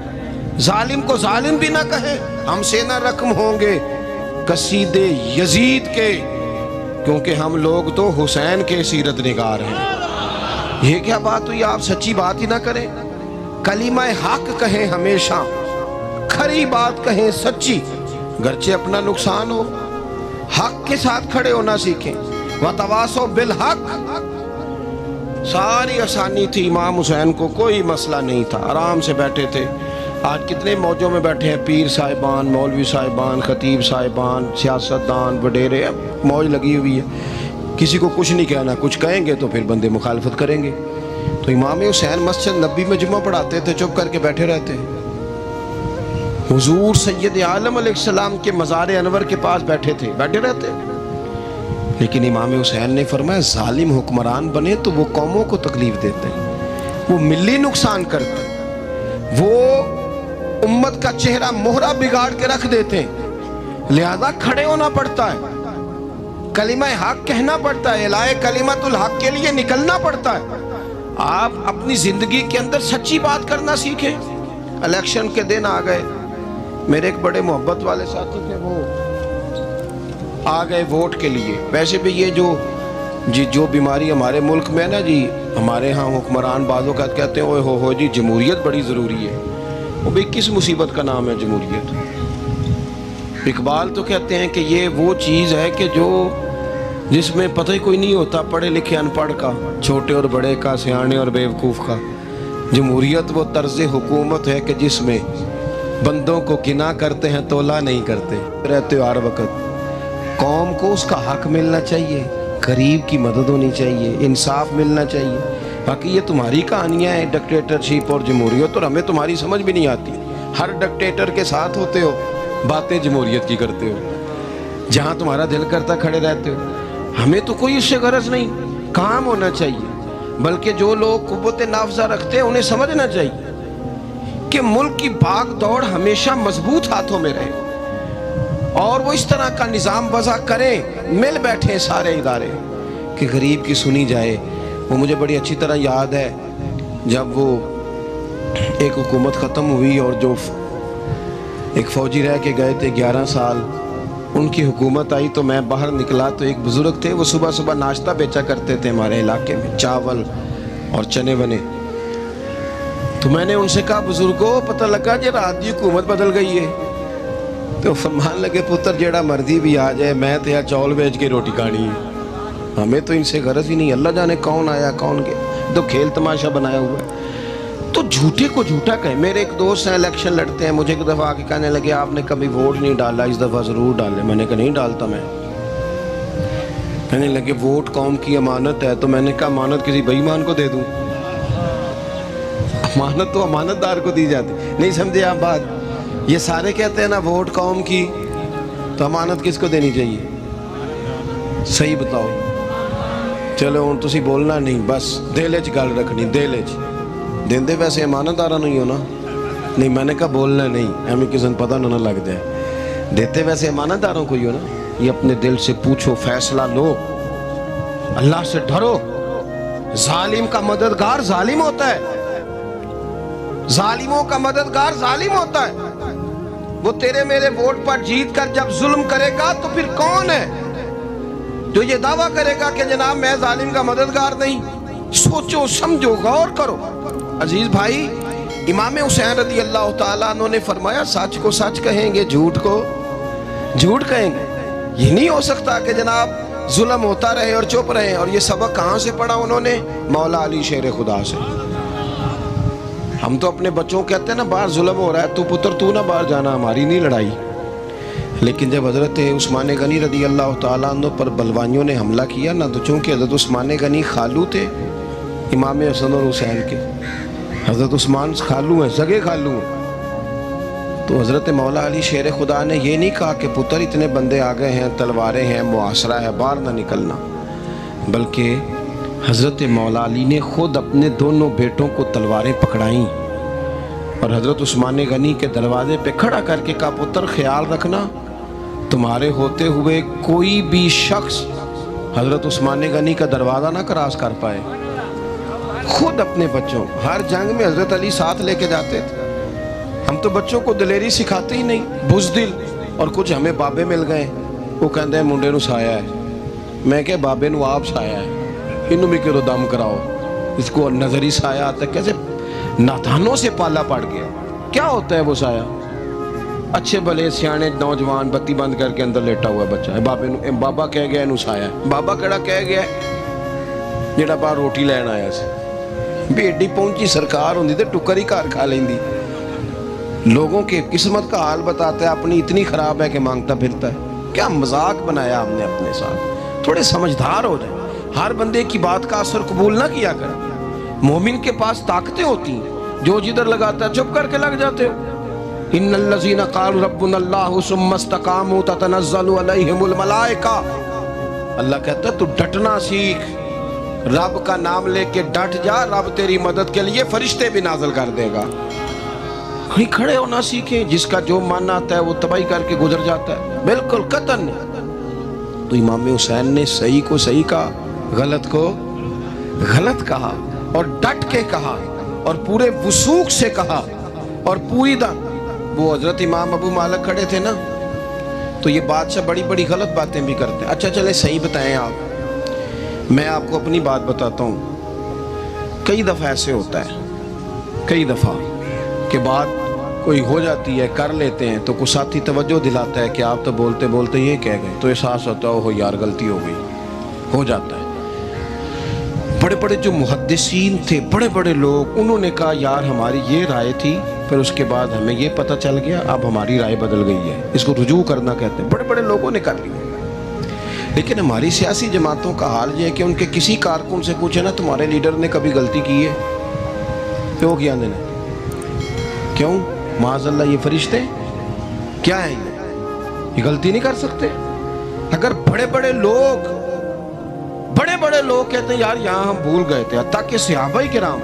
ظالم کو ظالم بھی نہ کہیں۔ ہم سے نہ رقم ہوں گے قصید یزید کے، کیونکہ ہم لوگ تو حسین کے سیرت نگار ہیں۔ یہ کیا بات ہوئی؟ آپ سچی بات ہی نہ کریں، کلمہ حق کہیں، ہمیشہ کھری بات کہیں، سچی، گرچہ اپنا نقصان ہو، حق کے ساتھ کھڑے ہونا سیکھیں۔ وَتَوَاصَوْا بِالْحَقِّ، ساری آسانی تھی، امام حسین کو کوئی مسئلہ نہیں تھا، آرام سے بیٹھے تھے۔ آج کتنے موجوں میں بیٹھے ہیں، پیر صاحبان، مولوی صاحبان، خطیب صاحبان، سیاستدان، وڈیرے، موج لگی ہوئی ہے، کسی کو کچھ نہیں کہنا، کچھ کہیں گے تو پھر بندے مخالفت کریں گے۔ تو امام حسین مسجد نبی میں جمعہ پڑھاتے تھے، چپ کر کے بیٹھے رہتے۔ حضور سید عالم علیہ السلام کے مزار انور کے پاس بیٹھے تھے، بیٹھے رہتے۔ لیکن امام حسین نے فرمایا ظالم حکمران بنے تو وہ قوموں کو تکلیف دیتے ہیں، وہ ملی نقصان کرتے ہیں، وہ امت کا چہرہ مہرہ بگاڑ کے رکھ دیتے ہیں، لہذا کھڑے ہونا پڑتا ہے، کلمہ حق کہنا پڑتا ہے، الہی کلمت الحق کے لیے نکلنا پڑتا ہے۔ آپ اپنی زندگی کے اندر سچی بات کرنا سیکھیں۔ الیکشن کے دن آ گئے، میرے ایک بڑے محبت والے ساتھی تھے، وہ آ گئے ووٹ کے لیے۔ ویسے بھی یہ جو بیماری ہمارے ملک میں ہے نا جی، ہمارے ہاں حکمران بعضوں کا کہتے ہیں اوے ہو جی جمہوریت بڑی ضروری ہے۔ وہ بھی کس مصیبت کا نام ہے جمہوریت؟ اقبال تو کہتے ہیں کہ یہ وہ چیز ہے کہ جس میں پتہ ہی کوئی نہیں ہوتا، پڑھے لکھے ان پڑھ کا، چھوٹے اور بڑے کا، سیانے اور بیوقوف کا۔ جمہوریت وہ طرز حکومت ہے کہ جس میں بندوں کو گنا کرتے ہیں، تولا نہیں کرتے رہتے ہو ہر وقت۔ قوم کو اس کا حق ملنا چاہیے، غریب کی مدد ہونی چاہیے، انصاف ملنا چاہیے۔ باقی یہ تمہاری کہانیاں ہیں ڈکٹیٹرشپ اور جمہوریت، اور ہمیں تمہاری سمجھ بھی نہیں آتی۔ ہر ڈکٹیٹر کے ساتھ ہوتے ہو، باتیں جمہوریت کی کرتے ہو، جہاں تمہارا دل کرتا کھڑے رہتے ہو۔ ہمیں تو کوئی اس سے غرض نہیں، کام ہونا چاہیے۔ بلکہ جو لوگ قوت نافذہ رکھتے ہیں انہیں سمجھنا چاہیے کہ ملک کی بھاگ دوڑ ہمیشہ مضبوط ہاتھوں میں رہے، اور وہ اس طرح کا نظام وضع کریں، مل بیٹھے سارے ادارے کہ غریب کی سنی جائے۔ وہ مجھے بڑی اچھی طرح یاد ہے جب وہ ایک حکومت ختم ہوئی اور جو ایک فوجی رہ کے گئے تھے 11 سال، ان کی حکومت آئی تو میں باہر نکلا تو ایک بزرگ تھے، وہ صبح صبح ناشتہ بیچا کرتے تھے ہمارے علاقے میں، چاول اور چنے بنے۔ تو میں نے ان سے کہا بزرگوں پتہ لگا جی رات کی حکومت بدل گئی ہے. تو فرمان لگے پتر جیڑا مرضی بھی آ جائے میں تو چول بیچ کے روٹی کھانی ہے, ہمیں تو ان سے غرض ہی نہیں. اللہ جانے کون آیا کون گیا, تو کھیل تماشا بنایا ہوا ہے. تو جھوٹے کو جھوٹا کہیں. میرے ایک دوست ہیں الیکشن لڑتے ہیں, مجھے ایک دفعہ آ کے کہنے لگے آپ نے کبھی ووٹ نہیں ڈالا, اس دفعہ ضرور ڈالے. میں نے کہا نہیں ڈالتا میں. کہنے لگے ووٹ قوم کی امانت ہے. تو میں نے کہا امانت کسی بے ایمان کو دے دوں؟ امانت تو امانت دار کو دی جاتی. نہیں سمجھے آپ بات؟ یہ سارے کہتے ہیں نا ووٹ قوم کی, تو امانت کس کو دینی چاہیے؟ صحیح بتاؤ. چلو ہوں تسی بولنا نہیں, بس دل چ گل رکھنی. دل چ دیندے ویسے امانت دارا نہیں ہونا. نہیں میں نے کہا بولنا نہیں, ہمیں کسی نے پتہ نہ لگ جائے. دیتے ویسے امانت داروں کو ہی ہو نا. یہ اپنے دل سے پوچھو, فیصلہ لو, اللہ سے ڈرو. ظالم کا مددگار ظالم ہوتا ہے, ظالموں کا مددگار ظالم ہوتا ہے. وہ تیرے میرے ووٹ پر جیت کر جب ظلم کرے گا تو پھر کون ہے جو یہ دعویٰ کرے گا کہ جناب میں ظالم کا مددگار نہیں؟ سوچو سمجھو غور کرو. عزیز بھائی, امام حسین رضی اللہ تعالیٰ عنہ نے فرمایا سچ کو سچ کہیں گے, جھوٹ کو جھوٹ کہیں گے. یہ نہیں ہو سکتا کہ جناب ظلم ہوتا رہے اور چپ رہے. اور یہ سبق کہاں سے پڑھا انہوں نے؟ مولا علی شیر خدا سے. ہم تو اپنے بچوں کہتے ہیں نا باہر ظلم ہو رہا ہے, تو پتر تو نہ باہر جانا, ہماری نہیں لڑائی. لیکن جب حضرت عثمان غنی رضی اللہ تعالیٰ عنہ پر بلوائیوں نے حملہ کیا نا, تو چونکہ حضرت عثمان غنی خالو تھے امام حسن اور حسین کے, حضرت عثمان خالو ہیں, سگے خالو ہیں, تو حضرت مولا علی شیر خدا نے یہ نہیں کہا کہ پتر اتنے بندے آ گئے ہیں, تلواریں ہیں, محاصرہ ہے, باہر نہ نکلنا. بلکہ حضرت مولا علی نے خود اپنے دونوں بیٹوں کو تلواریں پکڑائیں اور حضرت عثمان غنی کے دروازے پہ کھڑا کر کے کہا پتر خیال رکھنا تمہارے ہوتے ہوئے کوئی بھی شخص حضرت عثمان غنی کا دروازہ نہ کراس کر پائے. خود اپنے بچوں, ہر جنگ میں حضرت علی ساتھ لے کے جاتے تھے. ہم تو بچوں کو دلیری سکھاتے ہی نہیں, بزدل. اور کچھ ہمیں بابے مل گئے, وہ کہتے ہیں منڈے نو سایا ہے. میں کہ بابے نو آپ سایا ہے, انہوں بھی کرو دم کراؤ. اس کو نظری سایہ آتا ہے, کیسے ناتھانوں سے پالا پڑ گیا. کیا ہوتا ہے وہ سایہ؟ اچھے بھلے سیانے نوجوان بتی بند کر کے اندر لیٹا ہوا بچہ ہے, بابے نو بابا کہہ گیا انہوں سایہ ہے. بابا کہڑا کہہ گیا ہے جڑا باہر روٹی لین آیا سے, بھی ایڈی پہنچی سرکار ہوندی تے ٹکر ہی گھر کھا لیندی. لوگوں کے قسمت کا حال بتاتا ہے, اپنی اتنی خراب ہے کہ مانگتا پھرتا ہے. کیا مذاق بنایا ہم نے اپنے ساتھ. تھوڑے سمجھدار ہو جائیں, ہر بندے کی بات کا اثر قبول نہ کیا کریں. مومن کے پاس طاقتیں ہوتی ہیں, جو جدھر لگاتا ہے چپ کر کے لگ جاتے ہو. ان الذین قالوا ربنا اللہ ثم استقاموا تتنزل علیہم الملائکہ. اللہ کہتا ہے تو ڈٹنا سیکھ, رب کا نام لے کے ڈٹ جا, رب تیری مدد کے لیے فرشتے بھی نازل کر دے گا. کہیں کھڑے ہونا سیکھیں, جس کا جو ماننا آتا ہے وہ تباہی کر کے گزر جاتا ہے, بالکل قطعاً نہیں. تو امام حسین نے صحیح کو صحیح کہا, غلط کو غلط کہا, اور ڈٹ کے کہا, اور پورے وثوق سے کہا, اور پوری وہ حضرت امام ابو مالک کھڑے تھے نا, تو یہ بادشاہ بڑی بڑی غلط باتیں بھی کرتے ہیں. اچھا چلے صحیح بتائیں آپ, میں آپ کو اپنی بات بتاتا ہوں. کئی دفعہ ایسے ہوتا ہے, کئی دفعہ کہ بات کوئی ہو جاتی ہے, کر لیتے ہیں, تو کوئی ساتھی توجہ دلاتا ہے کہ آپ تو بولتے بولتے یہ کہہ گئے, تو احساس ہوتا ہے ہو یار غلطی ہو گئی, ہو جاتا ہے. بڑے بڑے جو محدثین تھے, بڑے بڑے لوگ, انہوں نے کہا یار ہماری یہ رائے تھی, پھر اس کے بعد ہمیں یہ پتہ چل گیا اب ہماری رائے بدل گئی ہے. اس کو رجوع کرنا کہتے ہیں. بڑے بڑے لوگوں نے کر لیا. لیکن ہماری سیاسی جماعتوں کا حال یہ ہے کہ ان کے کسی کارکن سے پوچھے نا تمہارے لیڈر نے کبھی غلطی کی ہے, کیوں کیا نے, کیوں معاذ اللہ یہ فرشتے کیا ہیں, یہ غلطی نہیں کر سکتے. اگر بڑے بڑے لوگ کہتے ہیں یار یہاں ہم بھول گئے تھے, حتیٰ کہ صحابہ کرام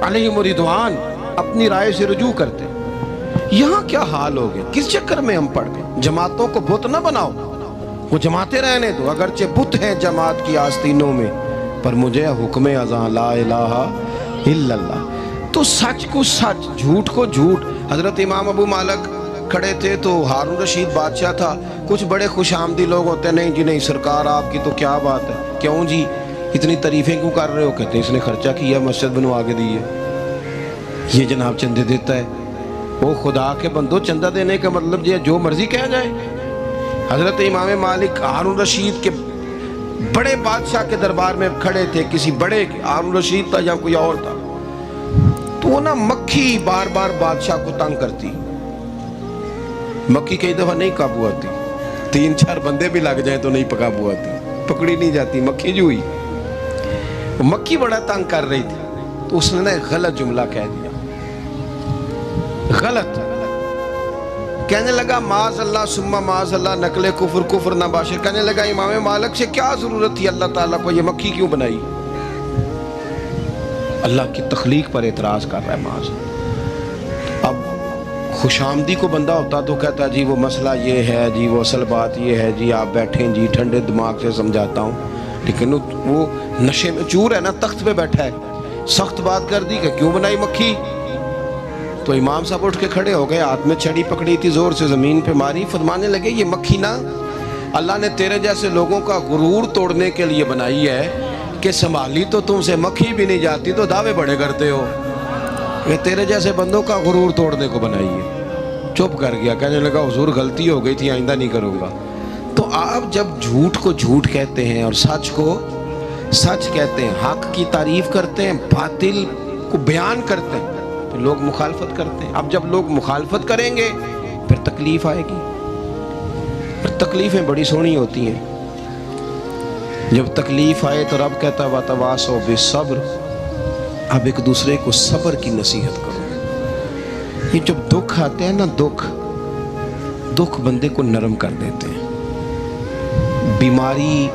علیہم رضوان اپنی رائے سے رجوع کرتے, یہاں کیا حال ہو گئے, کس چکر میں ہم پڑ گئے. جماعتوں کو بت نہ بناؤ, وہ جماعتیں رہنے دو, اگرچہ بت ہیں جماعت کی آستینوں میں, پر مجھے حکم اذاں لا الہ الا اللہ. تو سچ کو سچ, جھوٹ کو جھوٹ. حضرت امام ابو مالک کھڑے تھے تو ہارون رشید بادشاہ تھا, کچھ بڑے خوش آمدی لوگ ہوتے ہیں, نہیں جی نہیں سرکار آپ کی تو کیا بات ہے, کیوں جی اتنی تعریفیں کیوں کر رہے ہو, کہتے ہیں اس نے خرچہ کیا مسجد بنوا کے دی ہے. یہ جناب چندے دیتا ہے. وہ خدا کے بندو چندہ دینے کا مطلب یہ جو مرضی کہا جائے. حضرت امام مالک ہارون رشید کے بڑے بادشاہ کے دربار میں کھڑے تھے, کسی بڑے ہارون رشید تھا یا کوئی اور تھا, تو وہ نا مکھی بار بار بادشاہ کو تنگ کرتی. مکھی کئی دفعہ نہیں قابو آتی, 3-4 بندے بھی لگ جائیں تو نہیں قابو آتی, پکڑی نہیں جاتی مکھی جو ہوئی. مکھی بڑا تنگ کر رہی تھی تو اس نے نا ایک غلط جملہ کہہ دیا. غلط کہنے لگا معاذ اللہ ثم معاذ اللہ, نقل کفر کفر نہ باشر. کہنے لگا امام مالک سے کیا ضرورت تھی اللہ تعالیٰ کو یہ مکھی کیوں بنائی؟ اللہ کی تخلیق پر اعتراض کر رہا ہے معاذ. اب خوش آمدی کو بندہ ہوتا تو کہتا جی وہ مسئلہ یہ ہے جی, وہ اصل بات یہ ہے جی, آپ بیٹھیں جی, ٹھنڈے دماغ سے سمجھاتا ہوں. لیکن وہ نشے میں چور ہے نا, تخت پہ بیٹھا ہے, سخت بات کر دی کہ کیوں بنائی مکھی. تو امام صاحب اٹھ کے کھڑے ہو گئے, ہاتھ میں چھڑی پکڑی تھی, زور سے زمین پہ ماری, فرمانے لگے یہ مکھی نا اللہ نے تیرے جیسے لوگوں کا غرور توڑنے کے لیے بنائی ہے کہ سنبھالی تو تم سے مکھی بھی نہیں جاتی تو دعوے بڑے کرتے ہو. یہ تیرے جیسے بندوں کا غرور توڑنے کو بنائی ہے. چپ کر گیا, کہنے لگا حضور غلطی ہو گئی تھی, آئندہ نہیں کروں گا. تو آپ جب جھوٹ کو جھوٹ کہتے ہیں اور سچ کو سچ کہتے ہیں, حق کی تعریف کرتے ہیں, باطل کو بیان کرتے ہیں, تو لوگ مخالفت کرتے ہیں. اب جب لوگ مخالفت کریں گے پھر تکلیف آئے گی. پھر تکلیفیں بڑی سونی ہوتی ہیں. جب تکلیف آئے تو رب کہتا ہے وَتَوَاصَوْا بِالصَّبْرِ, اب ایک دوسرے کو صبر کی نصیحت کرو. یہ جب دکھ آتے ہیں نا, دکھ بندے کو نرم کر دیتے ہیں. بیماری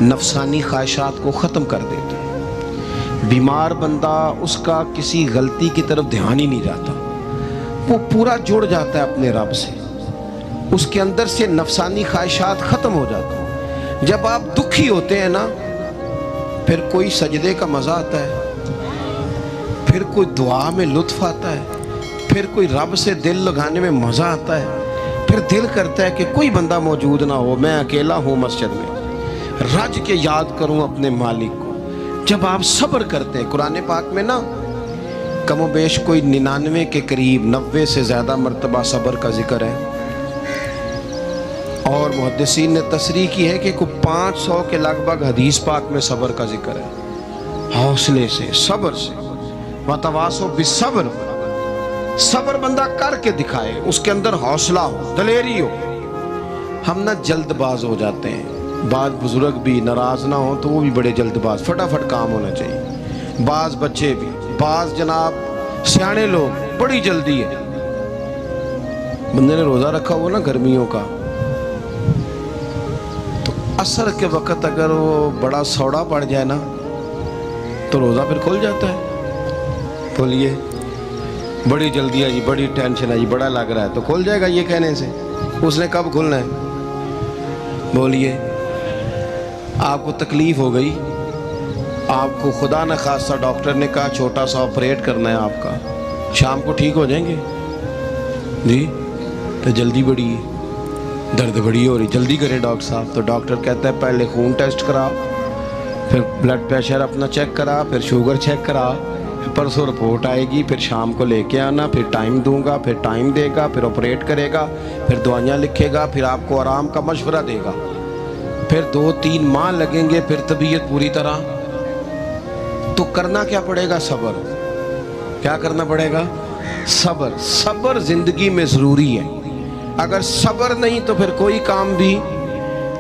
نفسانی خواہشات کو ختم کر دیتے ہیں. بیمار بندہ اس کا کسی غلطی کی طرف دھیان ہی نہیں جاتا, وہ پورا جڑ جاتا ہے اپنے رب سے, اس کے اندر سے نفسانی خواہشات ختم ہو جاتی ہیں. جب آپ دکھی ہوتے ہیں نا, پھر کوئی سجدے کا مزہ آتا ہے, پھر کوئی دعا میں لطف آتا ہے, پھر کوئی رب سے دل لگانے میں مزہ آتا ہے, پھر دل کرتا ہے کہ کوئی بندہ موجود نہ ہو, میں اکیلا ہوں مسجد میں, رج کے یاد کروں اپنے مالک کو. جب آپ صبر کرتے ہیں, قرآن پاک میں نا کم و بیش کوئی 99 کے قریب 90 سے زیادہ مرتبہ صبر کا ذکر ہے, اور محدثین نے تصریح کی ہے کہ کوئی 500 کے لگ بھگ حدیث پاک میں صبر کا ذکر ہے. حوصلے سے, صبر سے, وَتَوَاصَوْا بِالصَّبْرِ, صبر بندہ کر کے دکھائے, اس کے اندر حوصلہ ہو, دلیری ہو. ہم نہ جلد باز ہو جاتے ہیں, بعض بزرگ بھی ناراض نہ ہوں تو وہ بھی بڑے جلد باز, فٹافٹ کام ہونا چاہیے. بعض بچے بھی, بعض جناب سیانے لوگ, بڑی جلدی ہے. بندے نے روزہ رکھا ہو نا گرمیوں کا, تو عصر کے وقت اگر وہ بڑا سوڑا پڑ جائے نا تو روزہ پھر کھل جاتا ہے. بولیے بڑی جلدی ہے جی, بڑی ٹینشن ہے جی, بڑا لگ رہا ہے, تو کھل جائے گا یہ کہنے سے. اس نے کب کھلنا ہے؟ بولیے آپ کو تکلیف ہو گئی, آپ کو خدا نہ خاصہ ڈاکٹر نے کہا چھوٹا سا آپریٹ کرنا ہے آپ کا, شام کو ٹھیک ہو جائیں گے جی, تو جلدی بڑی ہے, درد بڑی ہو رہی, جلدی کریں ڈاکٹر صاحب. تو ڈاکٹر کہتا ہے پہلے خون ٹیسٹ کرا, پھر بلڈ پریشر اپنا چیک کرا, پھر شوگر چیک کرا, پرسوں رپورٹ آئے گی, پھر شام کو لے کے آنا, پھر ٹائم دوں گا, پھر ٹائم دے گا, پھر آپریٹ کرے گا, پھر دوائیاں لکھے گا, پھر آپ کو آرام کا مشورہ دے گا, پھر 2-3 ماہ لگیں گے, پھر طبیعت پوری طرح. تو کرنا کیا پڑے گا؟ صبر. کیا کرنا پڑے گا؟ صبر. صبر زندگی میں ضروری ہے. اگر صبر نہیں تو پھر کوئی کام بھی.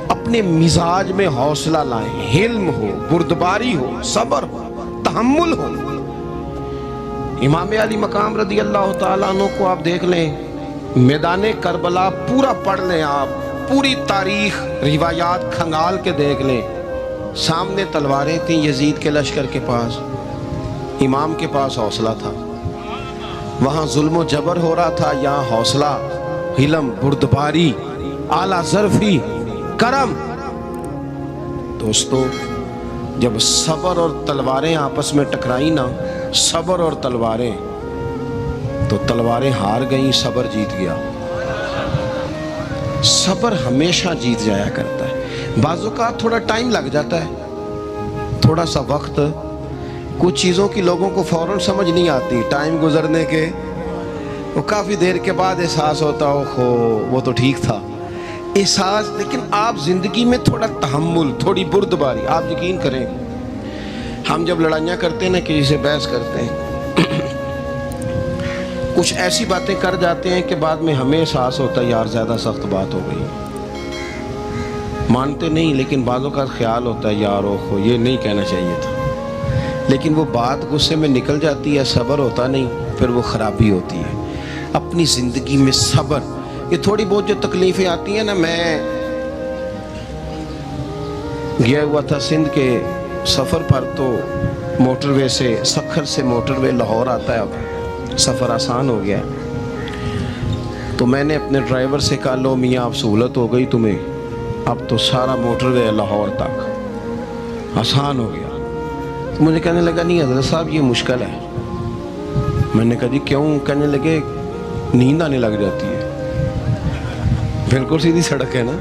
اپنے مزاج میں حوصلہ لائیں, حلم ہو, بردباری ہو, صبر ہو, تحمل ہو. امام علی مقام رضی اللہ تعالیٰ عنہ کو آپ دیکھ لیں, میدان کربلا پورا پڑھ لیں, آپ پوری تاریخ روایات کھنگال کے دیکھ لیں. سامنے تلواریں تھیں یزید کے لشکر کے پاس, امام کے پاس حوصلہ تھا. وہاں ظلم و جبر ہو رہا تھا, یہاں حوصلہ, حلم, بردباری, اعلیٰ ظرفی, کرم. دوستو جب صبر اور تلواریں آپس میں ٹکرائی نا, صبر اور تلواریں, تو تلواریں ہار گئیں, صبر جیت گیا. صبر ہمیشہ جیت جایا کرتا ہے. بعض اوقات تھوڑا ٹائم لگ جاتا ہے, تھوڑا سا وقت, کچھ چیزوں کی لوگوں کو فوراً سمجھ نہیں آتی، ٹائم گزرنے کے وہ کافی دیر کے بعد احساس ہوتا ہو وہ تو ٹھیک تھا احساس. لیکن آپ زندگی میں تھوڑا تحمل، تھوڑی بردباری، آپ یقین کریں ہم جب لڑائیاں کرتے ہیں نا، کسی سے بحث کرتے ہیں، کچھ ایسی باتیں کر جاتے ہیں کہ بعد میں ہمیں احساس ہوتا ہے یار زیادہ سخت بات ہو گئی، مانتے نہیں لیکن بعضوں کا خیال ہوتا ہے یار اوہو یہ نہیں کہنا چاہیے تھا، لیکن وہ بات غصے میں نکل جاتی ہے، صبر ہوتا نہیں، پھر وہ خرابی ہوتی ہے. اپنی زندگی میں صبر، یہ تھوڑی بہت جو تکلیفیں آتی ہیں نا، میں گیا ہوا تھا سندھ کے سفر پر، تو موٹر وے سے، سکھر سے موٹر وے لاہور آتا ہے، اب سفر آسان ہو گیا ہے. تو میں نے اپنے ڈرائیور سے کہا لو میاں اب سہولت ہو گئی تمہیں، اب تو سارا موٹر وے لاہور تک آسان ہو گیا. تو مجھے کہنے لگا نہیں حضرت صاحب یہ مشکل ہے. میں نے کہا جی کیوں؟ کہنے لگے نیند آنے لگ جاتی ہے. بالکل سیدھی سڑک ہے نا،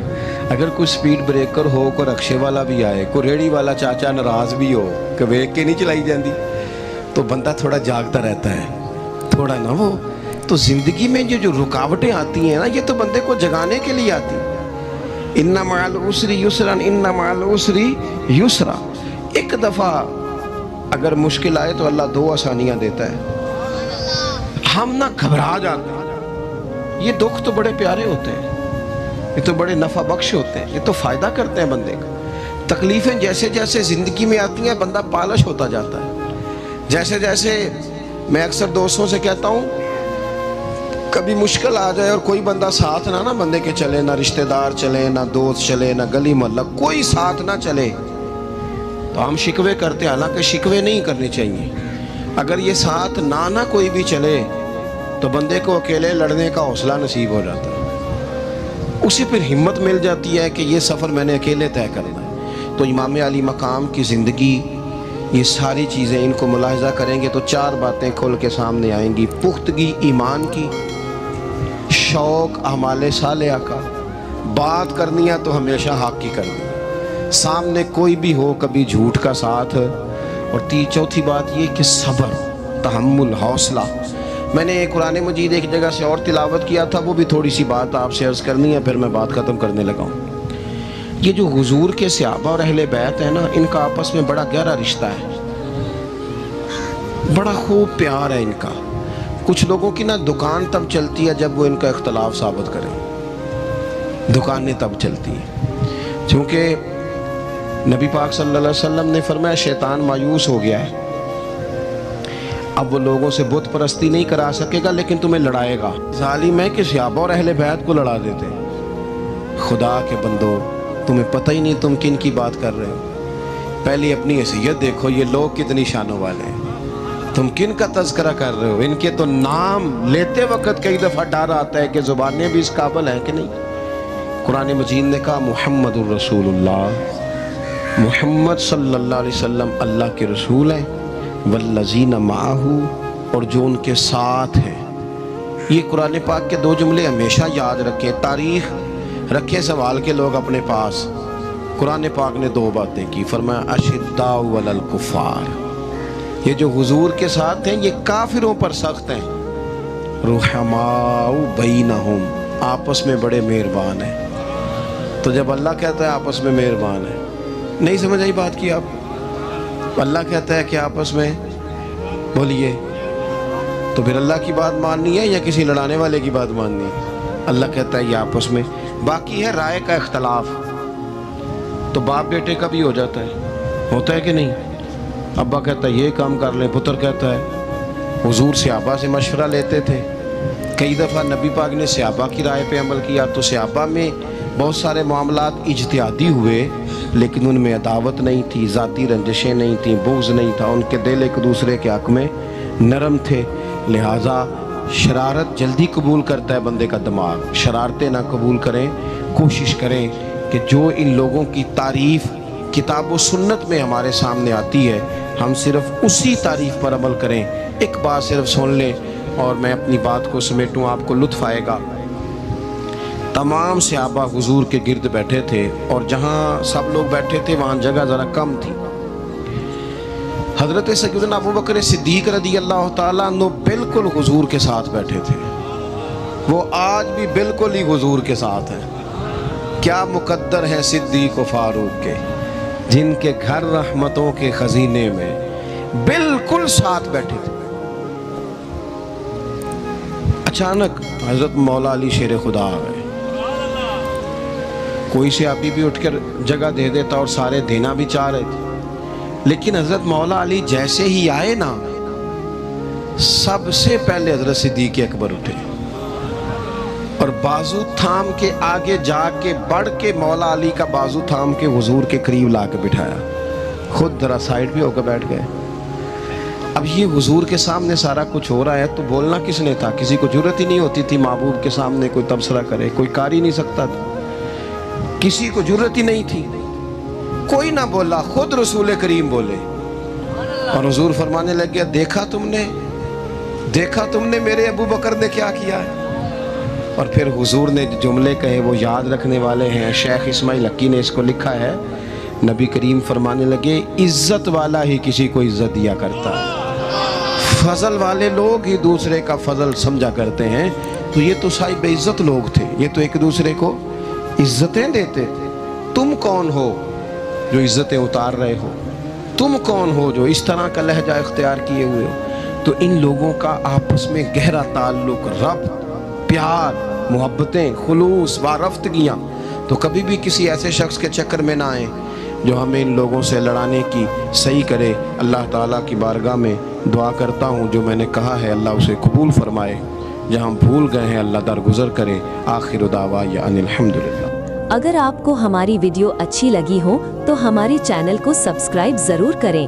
اگر کوئی سپیڈ بریکر ہو، کوئی رکشے والا بھی آئے، کوئی ریڑھی والا چاچا ناراض بھی ہو کہ ویک کے نہیں چلائی جاندی، تو بندہ تھوڑا جاگتا رہتا ہے تھوڑا نا. وہ تو زندگی میں جو رکاوٹیں آتی ہیں نا، یہ تو بندے کو جگانے کے لیے آتی. ان مع العسر یسرا ان مع العسر یسرا. ایک دفعہ اگر مشکل آئے تو اللہ دو آسانیاں دیتا ہے. ہم نہ گھبرا جاتے ہیں، یہ دکھ تو بڑے پیارے ہوتے ہیں، یہ تو بڑے نفع بخش ہوتے ہیں، یہ تو فائدہ کرتے ہیں بندے کا. تکلیفیں جیسے جیسے زندگی میں آتی ہیں بندہ پالش ہوتا جاتا ہے. جیسے جیسے میں اکثر دوستوں سے کہتا ہوں کبھی مشکل آ جائے اور کوئی بندہ ساتھ نہ بندے کے چلے، نہ رشتہ دار چلے، نہ دوست چلے، نہ گلی محلہ کوئی ساتھ نہ چلے، تو ہم شکوے کرتے ہیں. حالانکہ شکوے نہیں کرنے چاہیے. اگر یہ ساتھ نہ کوئی بھی چلے تو بندے کو اکیلے لڑنے کا حوصلہ نصیب ہو جاتا ہے، اسے پھر ہمت مل جاتی ہے کہ یہ سفر میں نے اکیلے طے کرنا ہے. تو امام علی مقام کی زندگی، یہ ساری چیزیں ان کو ملاحظہ کریں گے تو چار باتیں کھل کے سامنے آئیں گی. پختگی ایمان کی، شوق اعمال صالحہ کا، بات کرنی ہے تو ہمیشہ حق کی کرنی ہے، سامنے کوئی بھی ہو کبھی جھوٹ کا ساتھ. اور چوتھی بات یہ کہ صبر، تحمل، حوصلہ. میں نے قرآن مجید ایک جگہ سے اور تلاوت کیا تھا، وہ بھی تھوڑی سی بات آپ سے عرض کرنی ہے، پھر میں بات ختم کرنے لگا ہوں. یہ جو حضور کے صحابہ اور اہل بیت ہیں نا، ان کا آپس میں بڑا گہرا رشتہ ہے، بڑا خوب پیار ہے ان کا. کچھ لوگوں کی نا دکان تب چلتی ہے جب وہ ان کا اختلاف ثابت کریں، دکانیں تب چلتی ہیں. چونکہ نبی پاک صلی اللہ علیہ وسلم نے فرمایا شیطان مایوس ہو گیا ہے، اب وہ لوگوں سے بت پرستی نہیں کرا سکے گا لیکن تمہیں لڑائے گا. ظالم ہے کہ صحابہ اور اہل بیت کو لڑا دیتے. خدا کے بندو تمہیں پتہ ہی نہیں تم کن کی بات کر رہے ہو. پہلے اپنی حیثیت دیکھو، یہ لوگ کتنی شانوں والے ہیں، تم کن کا تذکرہ کر رہے ہو. ان کے تو نام لیتے وقت کئی دفعہ ڈر آتا ہے کہ زبانیں بھی اس قابل ہیں کہ نہیں. قرآن مجید نے کہا محمد الرسول اللہ، محمد صلی اللہ علیہ وسلم اللہ کے رسول ہیں، والذین معہ، اور جو ان کے ساتھ ہیں. یہ قرآن پاک کے دو جملے ہمیشہ یاد رکھیں، تاریخ رکھیں سوال کے لوگ اپنے پاس. قرآن پاک نے دو باتیں کی، فرمایا اشداء علی الکفار، یہ جو حضور کے ساتھ ہیں یہ کافروں پر سخت ہیں، رحماء بینہم، آپس میں بڑے مہربان ہیں. تو جب اللہ کہتا ہے آپس میں مہربان ہے، نہیں سمجھ آئی بات کی آپ؟ اللہ کہتا ہے کہ آپس میں بولیے، تو پھر اللہ کی بات ماننی ہے یا کسی لڑانے والے کی بات ماننی ہے؟ اللہ کہتا ہے یہ آپس میں. باقی ہے رائے کا اختلاف، تو باپ بیٹے کا بھی ہو جاتا ہے کہ نہیں. ابا کہتا ہے یہ کام کر لیں، پتر کہتا ہے. حضور صحابہ سے مشورہ لیتے تھے، کئی دفعہ نبی پاک نے صحابہ کی رائے پہ عمل کیا. تو صحابہ میں بہت سارے معاملات اجتہادی ہوئے لیکن ان میں عداوت نہیں تھی، ذاتی رنجشیں نہیں تھیں، بغض نہیں تھا، ان کے دل ایک دوسرے کے حق میں نرم تھے. لہٰذا شرارت جلدی قبول کرتا ہے بندے کا دماغ، شرارتیں نہ قبول کریں. کوشش کریں کہ جو ان لوگوں کی تعریف کتاب و سنت میں ہمارے سامنے آتی ہے ہم صرف اسی تعریف پر عمل کریں. ایک بات صرف سن لیں اور میں اپنی بات کو سمیٹوں، آپ کو لطف آئے گا. تمام صحابہ حضور کے گرد بیٹھے تھے اور جہاں سب لوگ بیٹھے تھے وہاں جگہ ذرا کم تھی. حضرت سیدنا ابو بکر صدیق رضی اللہ تعالیٰ عنہ بالکل حضور کے ساتھ بیٹھے تھے، وہ آج بھی بالکل ہی حضور کے ساتھ ہیں۔ کیا مقدر ہے صدیق و فاروق کے، جن کے گھر رحمتوں کے خزینے میں بالکل ساتھ بیٹھے تھے۔ اچانک حضرت مولا علی شیر خدا آ گئے، کوئی سے ابھی بھی اٹھ کر جگہ دے دیتا اور سارے دینا بھی چاہ رہے تھے، لیکن حضرت مولا علی جیسے ہی آئے نا، سب سے پہلے حضرت صدیق اکبر اٹھے اور بازو تھام کے آگے جا کے بڑھ کے مولا علی کا بازو تھام کے حضور کے قریب لا کے بٹھایا، خود ذرا سائیڈ بھی ہو کے بیٹھ گئے۔ اب یہ حضور کے سامنے سارا کچھ ہو رہا ہے تو بولنا کس نے تھا؟ کسی کو ضرورت ہی نہیں ہوتی تھی محبوب کے سامنے کوئی تبصرہ کرے، کوئی کر ہی نہیں سکتا تھا، کسی کو ضرورت ہی نہیں تھی، کوئی نہ بولا، خود رسول کریم بولے اور حضور فرمانے لگے، دیکھا تم نے میرے ابو بکر نے کیا کیا ہے؟ اور پھر حضور نے جملے کہے وہ یاد رکھنے والے ہیں، شیخ اسماعیل حقی نے اس کو لکھا ہے، نبی کریم فرمانے لگے عزت والا ہی کسی کو عزت دیا کرتا ہے، فضل والے لوگ ہی دوسرے کا فضل سمجھا کرتے ہیں۔ تو یہ تو صاحب عزت لوگ تھے، یہ تو ایک دوسرے کو عزتیں دیتے تھے۔ تم کون ہو جو عزتیں اتار رہے ہو؟ تم کون ہو جو اس طرح کا لہجہ اختیار کیے ہوئے ہو؟ تو ان لوگوں کا آپس میں گہرا تعلق، ربط، پیار، محبتیں، خلوص، وارفتگیاں، تو کبھی بھی کسی ایسے شخص کے چکر میں نہ آئیں جو ہمیں ان لوگوں سے لڑانے کی صحیح کرے۔ اللہ تعالیٰ کی بارگاہ میں دعا کرتا ہوں جو میں نے کہا ہے اللہ اسے قبول فرمائے، جہاں بھول گئے ہیں اللہ درگزر کرے۔ آخر دعوایا ان الحمدللہ۔ اگر آپ کو ہماری ویڈیو اچھی لگی ہو تو ہمارے چینل کو سبسکرائب ضرور کریں